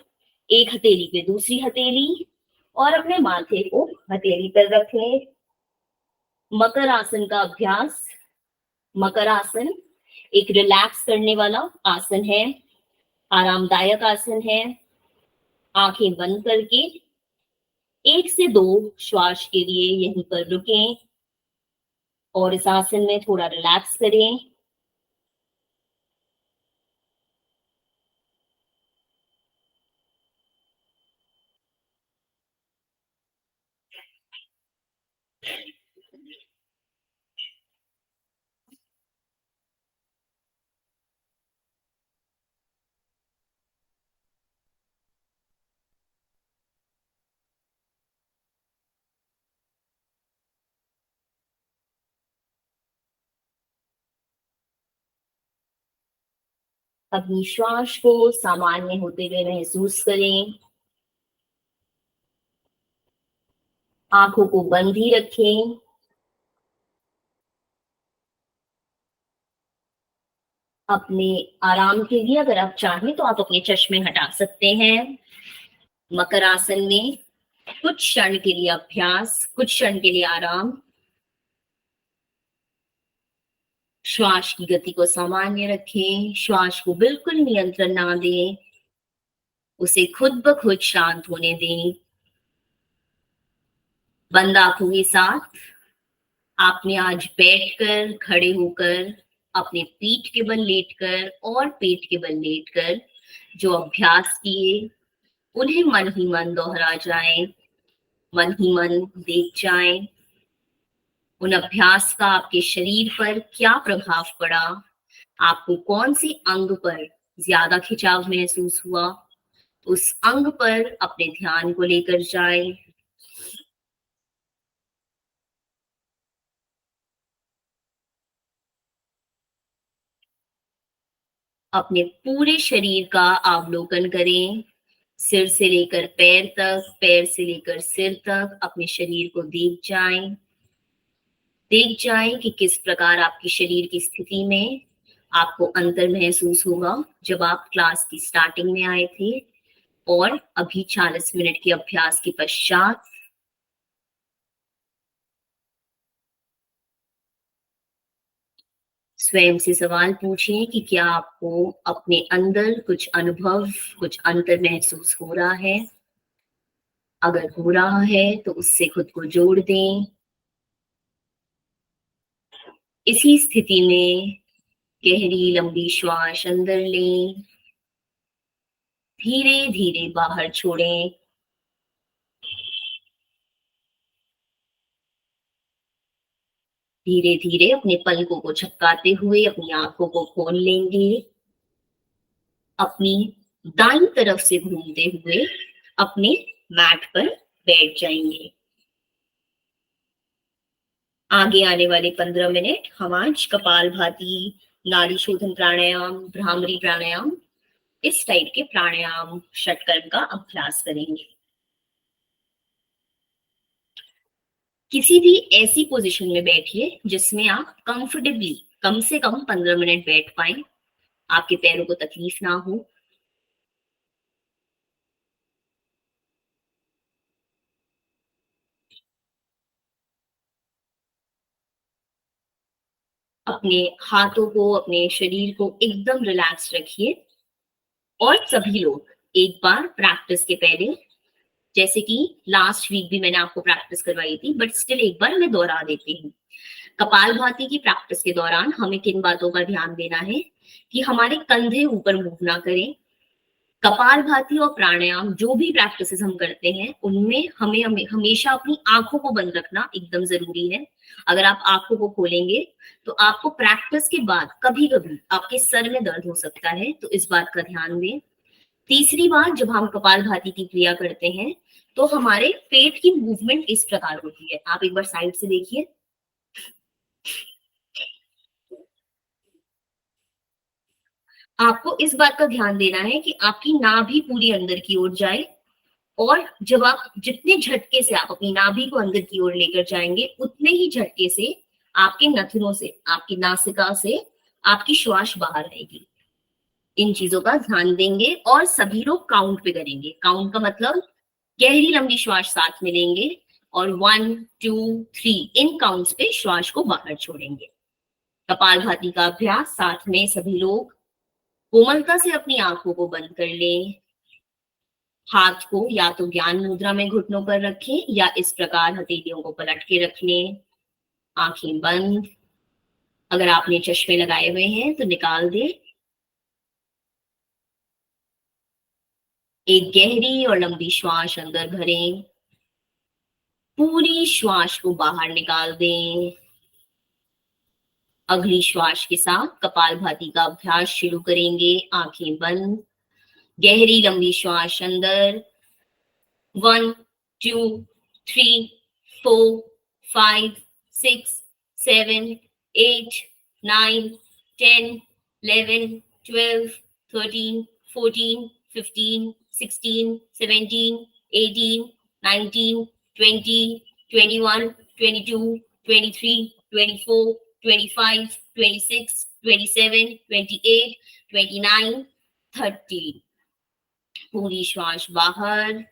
एक हथेली पे दूसरी हथेली और अपने माथे को हथेली पर रखें। मकर आसन का अभ्यास। मकर आसन एक रिलैक्स करने वाला आसन है, आरामदायक आसन है। आंखें बंद करके 1 से 2 श्वास के लिए यहीं पर रुकें और इस आसन में थोड़ा रिलैक्स करें। अपनी श्वास को सामान्य होते हुए महसूस करें। आंखों को बंद ही रखें। अपने आराम के लिए अगर आप चाहें तो आप अपने चश्मे हटा सकते हैं। मकर आसन में कुछ क्षण के लिए अभ्यास, कुछ क्षण के लिए आराम। श्वास की गति को सामान्य रखें, श्वास को बिल्कुल नियंत्रण ना दें, उसे खुद ब खुद शांत होने दें। बंद आंखों के साथ आपने आज बैठकर, खड़े होकर, अपने पीठ के बल लेटकर और पेट के बल लेटकर जो अभ्यास किए उन्हें मन ही मन दोहरा जाएं, मन ही मन देख जाएं। उन अभ्यास का आपके शरीर पर क्या प्रभाव पड़ा, आपको कौन सी अंग पर ज्यादा खिंचाव महसूस हुआ, उस अंग पर अपने ध्यान को लेकर जाएं। अपने पूरे शरीर का अवलोकन करें, सिर से लेकर पैर तक, पैर से लेकर सिर तक अपने शरीर को देख जाएं। देख जाएं कि किस प्रकार आपके शरीर की स्थिति में आपको अंतर महसूस होगा जब आप क्लास की स्टार्टिंग में आए थे और अभी 40 मिनट के अभ्यास के पश्चात। स्वयं से सवाल पूछें कि क्या आपको अपने अंदर कुछ अनुभव, कुछ अंतर महसूस हो रहा है। अगर हो रहा है तो उससे खुद को जोड़ दें। इसी स्थिति में गहरी लंबी श्वास अंदर लें, धीरे धीरे बाहर छोड़ें। धीरे धीरे अपने पलकों को झपकाते हुए अपनी आंखों को खोल लेंगे। अपनी दाईं तरफ से घूमते हुए अपने मैट पर बैठ जाएंगे। आगे आने वाले 15 मिनट हम आज कपालभाति, नाड़ी शोधन प्राणायाम, भ्रामरी प्राणायाम, इस टाइप के प्राणायाम षटकर्म का अभ्यास करेंगे। किसी भी ऐसी पोजीशन में बैठिए जिसमें आप कंफर्टेबली कम से कम 15 मिनट बैठ पाए, आपके पैरों को तकलीफ ना हो। अपने हाथों को, अपने शरीर को एकदम रिलैक्स रखिए। और सभी लोग एक बार प्रैक्टिस के पहले, जैसे कि लास्ट वीक भी मैंने आपको प्रैक्टिस करवाई थी, बट स्टिल एक बार मैं दोहरा देती हूँ। कपालभाति की प्रैक्टिस के दौरान हमें किन बातों का ध्यान देना है कि हमारे कंधे ऊपर मूव ना करें। कपालभाति और प्राणायाम जो भी प्रैक्टिसेस हम करते हैं उनमें हमें हमेशा अपनी आंखों को बंद रखना एकदम जरूरी है। अगर आप आंखों को खोलेंगे तो आपको प्रैक्टिस के बाद कभी कभी आपके सर में दर्द हो सकता है, तो इस बात का ध्यान दें। तीसरी बात, जब हम कपालभाति की क्रिया करते हैं तो हमारे पेट की मूवमेंट इस प्रकार होती है। आप एक बार साइड से देखिए। आपको इस बात का ध्यान देना है कि आपकी नाभि पूरी अंदर की ओर जाए, और जब आप जितने झटके से आप अपनी नाभि को अंदर की ओर लेकर जाएंगे उतने ही झटके से आपके नथनों से, आपकी नासिका से आपकी श्वास बाहर आएगी। इन चीजों का ध्यान देंगे और सभी लोग काउंट पे करेंगे। काउंट का मतलब गहरी लंबी श्वास साथ में लेंगे और 1 2 3 इन काउंट्स पे श्वास को बाहर छोड़ेंगे। कपालभाति का अभ्यास साथ में सभी लोग कोमलता से अपनी आंखों को बंद कर लें। हाथ को या तो ज्ञान मुद्रा में घुटनों पर रखें या इस प्रकार हथेलियों को पलट के रख लें। आंखें बंद। अगर आपने चश्मे लगाए हुए हैं तो निकाल दें। एक गहरी और लंबी श्वास अंदर भरें, पूरी श्वास को बाहर निकाल दें। अगली श्वास के साथ कपालभाति का अभ्यास शुरू करेंगे। आंखें बंद, गहरी लंबी श्वास अंदर। 1 2 3 4 5 6 7 8 9 10 11 12 13, 14, 15, 16, 17, 18, 19, 20, 21, 22, 23, 24, 25, 26, 27, 28, 29, 30. पूरी श्वास बाहर,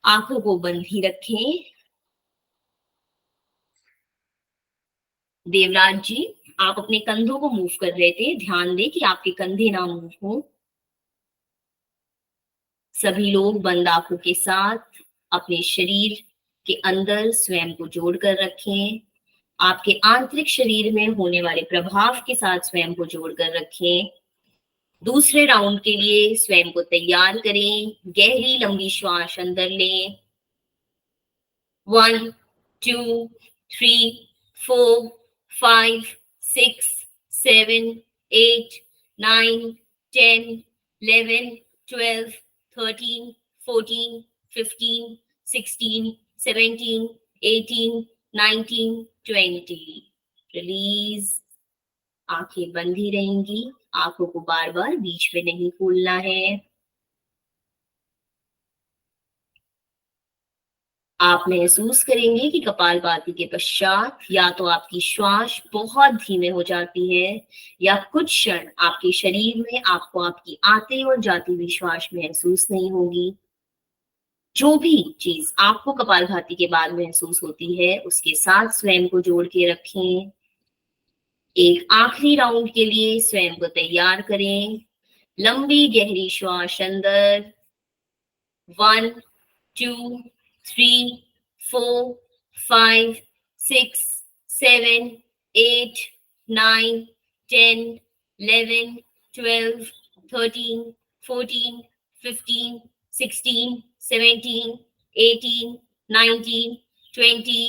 आंखों को बंद ही रखें। देवराज जी, आप अपने कंधों को मूव कर रहे थे, ध्यान दें कि आपके कंधे ना मूव हो। सभी लोग बंद आंखों के साथ अपने शरीर के अंदर स्वयं को जोड़कर रखें। आपके आंतरिक शरीर में होने वाले प्रभाव के साथ स्वयं को जोड़कर रखें। दूसरे राउंड के लिए स्वयं को तैयार करें। गहरी लंबी श्वास अंदर लें। 1, 2, 3, 4, 5, 6, 7, 8, 9, 10, 11, 12, 13, 14, 15, 16, 17, 18, 19, 20. रिलीज। आंखें बंद ही रहेंगी, आंखों को बार बार बीच में नहीं खोलना है। आप महसूस करेंगे कि कपालभाति के पश्चात या तो आपकी श्वास बहुत धीमे हो जाती है या कुछ क्षण आपके शरीर में आपको आपकी आते और जाती हुई श्वास महसूस नहीं होगी। जो भी चीज आपको कपालभाति के बाद महसूस होती है उसके साथ स्वयं को जोड़ के रखें। एक आखिरी राउंड के लिए स्वयं को तैयार करें। लंबी गहरी श्वास अंदर। 1, 2, 3, 4, 5, 6, 7, 8, 9, 10, 11, 12, 13, 14, 15, 16, 17, 18, 19, 20,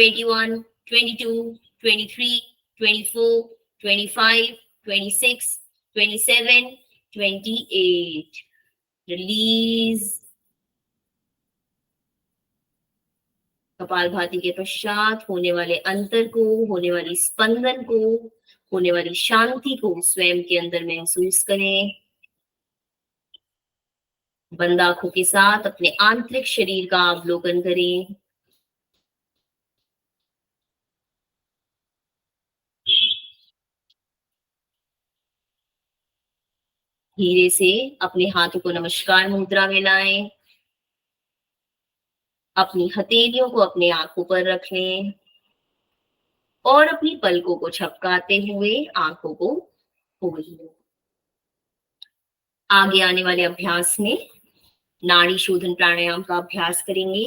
21, 22, 23, 24, 25, 26, 27, 28. Release. कपालभाति के पश्चात होने वाले अंतर को, होने वाली स्पंदन को, होने वाली शांति को स्वयं के अंदर महसूस करें। बंद आंखों के साथ अपने आंतरिक शरीर का अवलोकन करें। धीरे से अपने हाथों को नमस्कार मुद्रा में लाएं। अपनी हथेलियों को अपने आंखों पर रख लें और अपनी पलकों को झपकाते हुए आंखों को खोल लें। आगे आने वाले अभ्यास में नाड़ी शोधन प्राणायाम का अभ्यास करेंगे।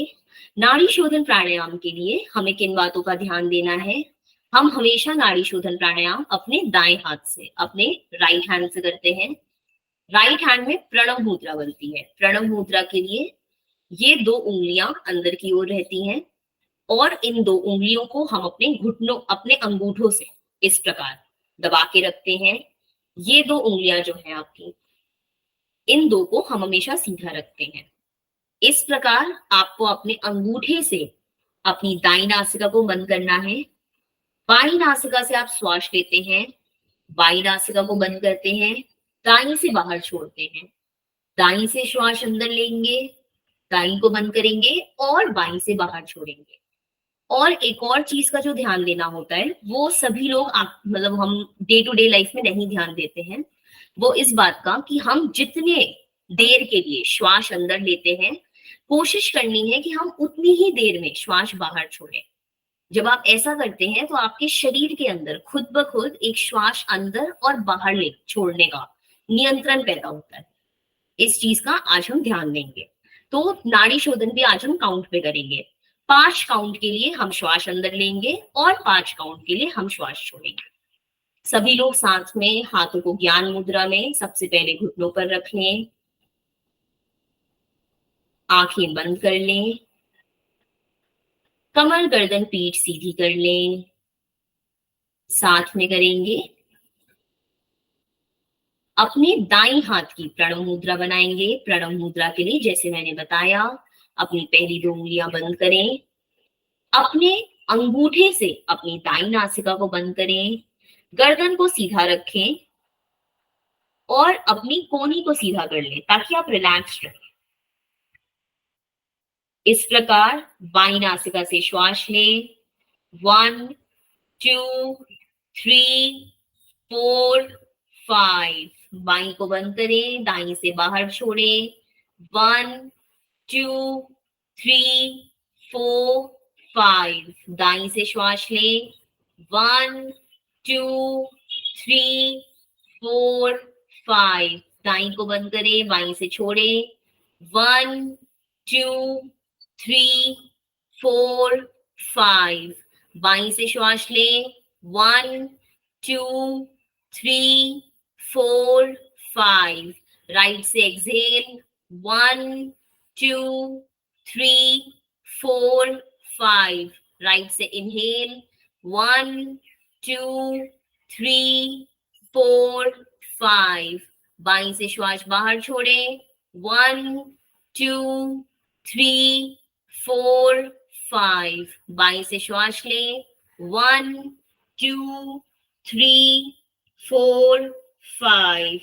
नाड़ी शोधन प्राणायाम के लिए हमें किन बातों का ध्यान देना है? हम हमेशा नाड़ी शोधन प्राणायाम अपने दाएं हाथ से, अपने राइट हैंड से करते हैं। राइट हैंड में प्रणव मुद्रा बनती है। प्रणव मुद्रा के लिए ये 2 उंगलियां अंदर की ओर रहती हैं और इन 2 उंगलियों को हम अपने घुटनों, अपने अंगूठों से इस प्रकार दबा के रखते हैं। ये 2 उंगलियां जो है आपकी, इन 2 को हम हमेशा सीधा रखते हैं। इस प्रकार आपको अपने अंगूठे से अपनी दाईं नासिका को बंद करना है। बाईं नासिका से आप श्वास लेते हैं, बाईं नासिका को बंद करते हैं, दाईं से बाहर छोड़ते हैं। दाईं से श्वास अंदर लेंगे, दाईं को बंद करेंगे और बाईं से बाहर छोड़ेंगे। और एक और चीज का जो ध्यान देना होता है, वो सभी लोग मतलब हम डे टू डे लाइफ में नहीं ध्यान देते हैं, वो इस बात का कि हम जितने देर के लिए श्वास अंदर लेते हैं, कोशिश करनी है कि हम उतनी ही देर में श्वास बाहर छोड़ें। जब आप ऐसा करते हैं तो आपके शरीर के अंदर खुद ब खुद एक श्वास अंदर और बाहर ले छोड़ने का नियंत्रण पैदा होता है। इस चीज का आज हम ध्यान देंगे। तो नाड़ी शोधन भी आज हम काउंट पे करेंगे। 5 काउंट के लिए हम श्वास अंदर लेंगे और 5 काउंट के लिए हम श्वास छोड़ेंगे। सभी लोग साथ में हाथों को ज्ञान मुद्रा में सबसे पहले घुटनों पर रख लें। आंखें बंद कर लें। कमर, गर्दन, पीठ सीधी कर लें। साथ में करेंगे। अपने दाईं हाथ की प्रणव मुद्रा बनाएंगे। प्रणव मुद्रा के लिए जैसे मैंने बताया, अपनी पहली 2 उंगलियां बंद करें। अपने अंगूठे से अपनी दाईं नासिका को बंद करें। गर्दन को सीधा रखें। और अपनी कोहनी को सीधा कर लें ताकि आप रिलैक्स रहें। इस प्रकार बाईं नासिका से श्वास लें। 1 2 3 4 5। बाईं को बंद करें, दाईं से बाहर छोड़ें। 1 2 3 4 5। दाईं से श्वास लें। 1 2 3 4 5। दाईं को बंद करें, बाईं से छोड़ें। 1 2 3 4 5। बाईं से श्वास लें। 1 2 3 4 5। राइट से एक्सहेल। 1 2 3 4 5। राइट से इनहेल। 1 2 3 4 5। बाईं से श्वास बाहर छोड़ें। 1 2 3 4 5। बाईं से श्वास लें। 1 2 3 4 5।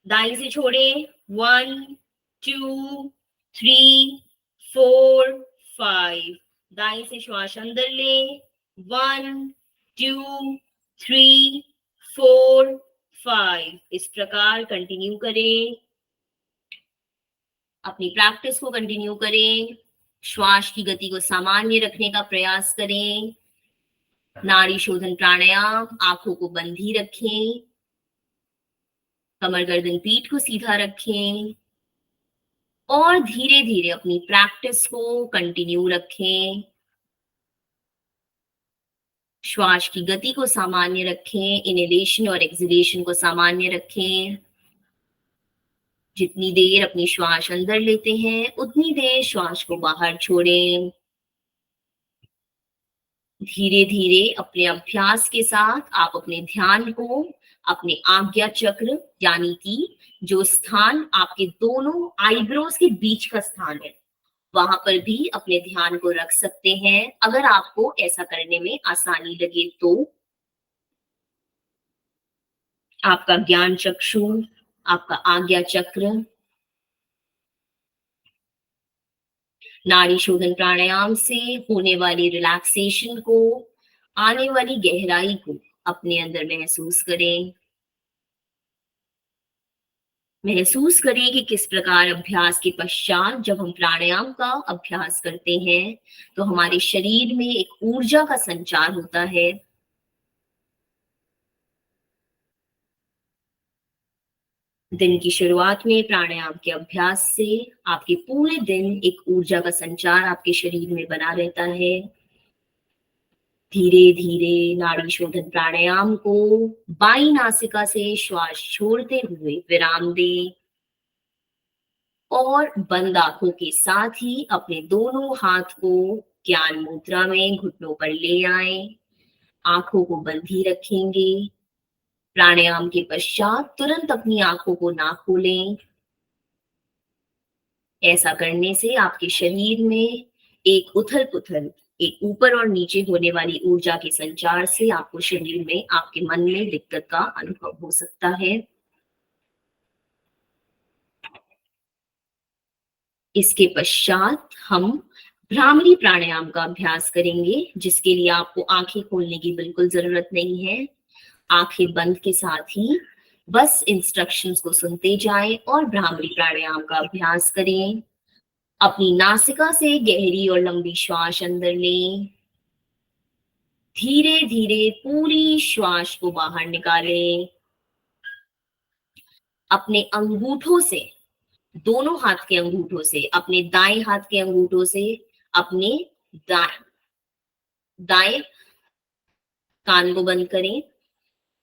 दाईं से छोड़ें। 1 2 3 4 5। दाईं से श्वास अंदर लें। 1 2 3 4 5। इस प्रकार कंटिन्यू करें, अपनी प्रैक्टिस को कंटिन्यू करें। श्वास की गति को सामान्य रखने का प्रयास करें। नाड़ी शोधन प्राणायाम, आंखों को बंद ही रखें, कमर गर्दन पीठ को सीधा रखें और धीरे धीरे अपनी प्रैक्टिस को कंटिन्यू रखें। श्वास की गति को सामान्य रखें, इनहेलेशन और एक्सहेलेशन को सामान्य रखें। जितनी देर अपनी श्वास अंदर लेते हैं उतनी देर श्वास को बाहर छोड़ें। धीरे धीरे अपने अभ्यास के साथ आप अपने ध्यान को अपने आज्ञा चक्र, यानी कि जो स्थान आपके दोनों आईब्रोज के बीच का स्थान है, वहां पर भी अपने ध्यान को रख सकते हैं। अगर आपको ऐसा करने में आसानी लगे तो आपका ज्ञान चक्षु, आपका आज्ञा चक्र, नाड़ी शोधन प्राणायाम से होने वाली रिलैक्सेशन को, आने वाली गहराई को अपने अंदर महसूस करें। महसूस करें कि किस प्रकार अभ्यास के पश्चात जब हम प्राणायाम का अभ्यास करते हैं तो हमारे शरीर में एक ऊर्जा का संचार होता है। दिन की शुरुआत में प्राणायाम के अभ्यास से आपके पूरे दिन एक ऊर्जा का संचार आपके शरीर में बना रहता है। धीरे धीरे नाड़ी शोधन प्राणायाम को बाईं नासिका से श्वास छोड़ते हुए विराम दें और बंद आंखों के साथ ही अपने दोनों हाथ को ज्ञान मुद्रा में घुटनों पर ले आएं। आंखों को बंद ही रखेंगे। प्राणायाम के पश्चात तुरंत अपनी आंखों को ना खोलें। ऐसा करने से आपके शरीर में एक उथल पुथल, एक ऊपर और नीचे होने वाली ऊर्जा के संचार से आपको शरीर में, आपके मन में दिक्कत का अनुभव हो सकता है। इसके पश्चात हम भ्रामरी प्राणायाम का अभ्यास करेंगे, जिसके लिए आपको आंखें खोलने की बिल्कुल जरूरत नहीं है। आंखें बंद के साथ ही बस इंस्ट्रक्शंस को सुनते जाएं और भ्रामरी प्राणायाम का अभ्यास करें। अपनी नासिका से गहरी और लंबी श्वास अंदर लें। धीरे धीरे पूरी श्वास को बाहर निकालें। अपने अंगूठों से, दोनों हाथ के अंगूठों से, अपने दाएं हाथ के अंगूठों से अपने दाएं कान को बंद करें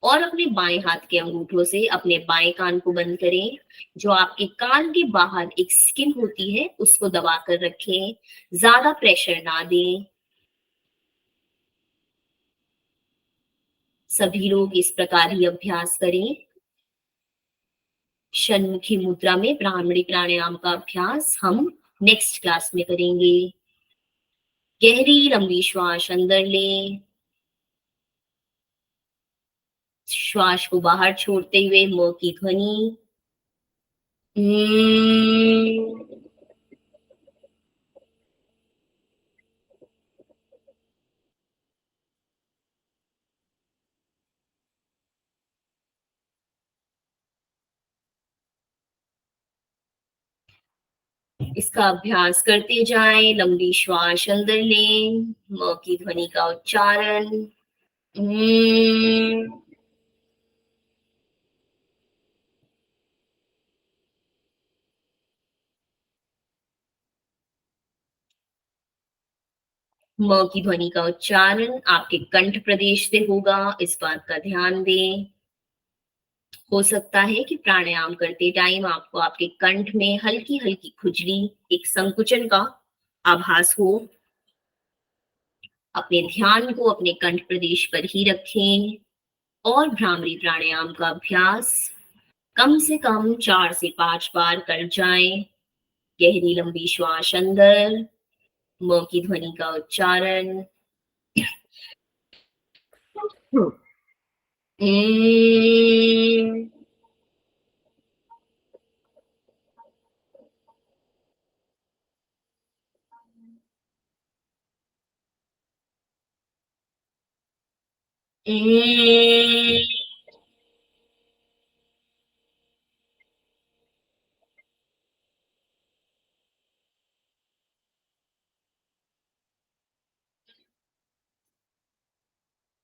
और अपने बाएं हाथ के अंगूठों से अपने बाएं कान को बंद करें। जो आपके कान के बाहर एक स्किन होती है उसको दबा कर रखें, ज्यादा प्रेशर ना दें। सभी लोग इस प्रकार ही अभ्यास करें। षण्मुखी मुद्रा में भ्रामरी प्राणायाम का अभ्यास हम नेक्स्ट क्लास में करेंगे। गहरी लंबी श्वास अंदर लें, श्वास को बाहर छोड़ते हुए म की ध्वनि इसका अभ्यास करते जाएं। लंबी श्वास अंदर लें, म की ध्वनि का उच्चारण म की ध्वनि का उच्चारण आपके कंठ प्रदेश से होगा, इस बात का ध्यान दें। हो सकता है कि प्राणायाम करते टाइम आपको आपके कंठ में हल्की हल्की खुजली, एक संकुचन का आभास हो। अपने ध्यान को अपने कंठ प्रदेश पर ही रखें और भ्रामरी प्राणायाम का अभ्यास कम से कम 4 से 5 बार कर जाएं। गहरी लंबी श्वास अंदर, म की ध्वनि का उच्चारण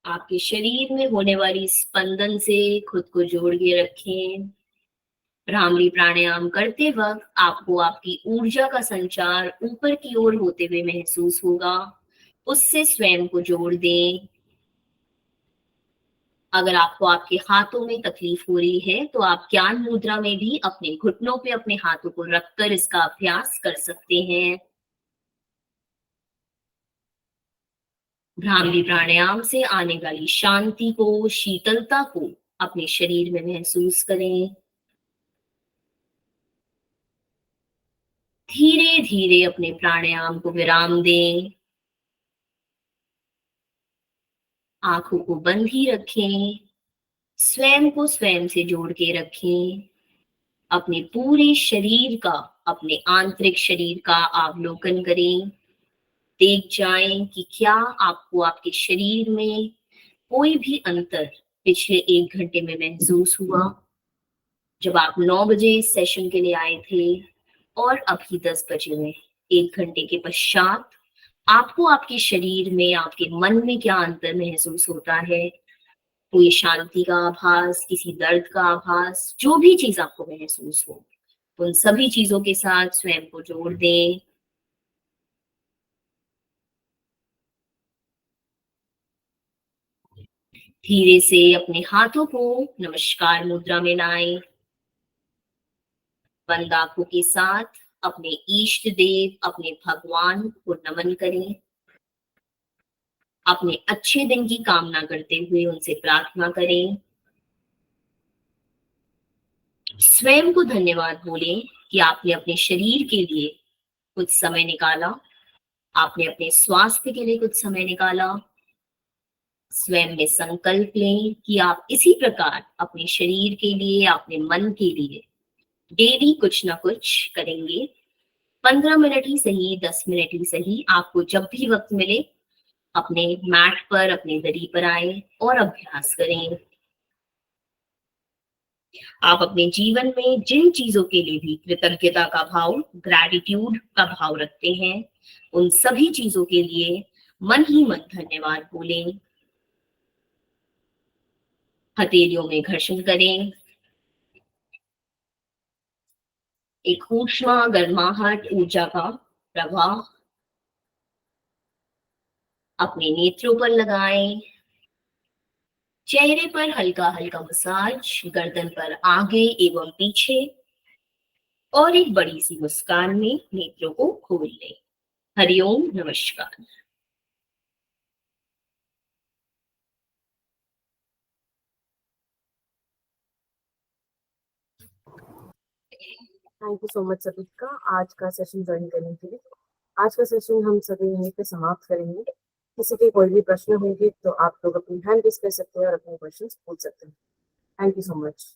आपके शरीर में होने वाली स्पंदन से खुद को जोड़ के रखें। भ्रामरी प्राणायाम करते वक्त आपको आपकी ऊर्जा का संचार ऊपर की ओर होते हुए महसूस होगा, उससे स्वयं को जोड़ दें। अगर आपको आपके हाथों में तकलीफ हो रही है तो आप ज्ञान मुद्रा में भी अपने घुटनों पे अपने हाथों को रखकर इसका अभ्यास कर सकते हैं। भ्रामरी प्राणायाम से आने वाली शांति को, शीतलता को अपने शरीर में महसूस करें। धीरे धीरे अपने प्राणायाम को विराम दें। आंखों को बंद ही रखें। स्वयं को स्वयं से जोड़ के रखें। अपने पूरे शरीर का, अपने आंतरिक शरीर का अवलोकन करें। देख जाएं कि क्या आपको आपके शरीर में कोई भी अंतर पिछले 1 घंटे में महसूस हुआ। जब आप 9 बजे इस सेशन के लिए आए थे और अभी 10 बजे में, 1 घंटे के पश्चात आपको आपके शरीर में, आपके मन में क्या अंतर महसूस होता है। कोई शांति का आभास, किसी दर्द का आभास, जो भी चीज आपको महसूस हो, उन सभी चीजों के साथ स्वयं को जोड़ दें। धीरे से अपने हाथों को नमस्कार मुद्रा में लाएं। बंद आंखों के साथ अपने इष्ट देव, अपने भगवान को नमन करें। अपने अच्छे दिन की कामना करते हुए उनसे प्रार्थना करें। स्वयं को धन्यवाद बोलें कि आपने अपने शरीर के लिए कुछ समय निकाला, आपने अपने स्वास्थ्य के लिए कुछ समय निकाला। स्वयं में संकल्प लें कि आप इसी प्रकार अपने शरीर के लिए, अपने मन के लिए डेली कुछ ना कुछ करेंगे। 15 मिनट ही सही, 10 मिनट ही सही, आपको जब भी वक्त मिले अपने मैट पर, अपने दरी पर आए और अभ्यास करें। आप अपने जीवन में जिन चीजों के लिए भी कृतज्ञता का भाव, ग्रैटिट्यूड का भाव रखते हैं, उन सभी चीजों के लिए मन ही मन धन्यवाद बोलें। हथेलियों में घर्षण करें। एक ऊष्मा, गर्माहट, ऊर्जा का प्रवाह अपने नेत्रों पर लगाएं। चेहरे पर हल्का हल्का मसाज, गर्दन पर आगे एवं पीछे, और एक बड़ी सी मुस्कान में नेत्रों को खोल लें। हरिओम, नमस्कार। थैंक यू सो मच सभी का आज का सेशन ज्वाइन करने के लिए। आज का सेशन हम सभी यहीं पे समाप्त करेंगे। किसी के कोई भी प्रश्न होंगे तो आप लोग अपनी हैंड रेज कर सकते हैं और अपने क्वेश्चन पूछ सकते हैं। Thank you so much.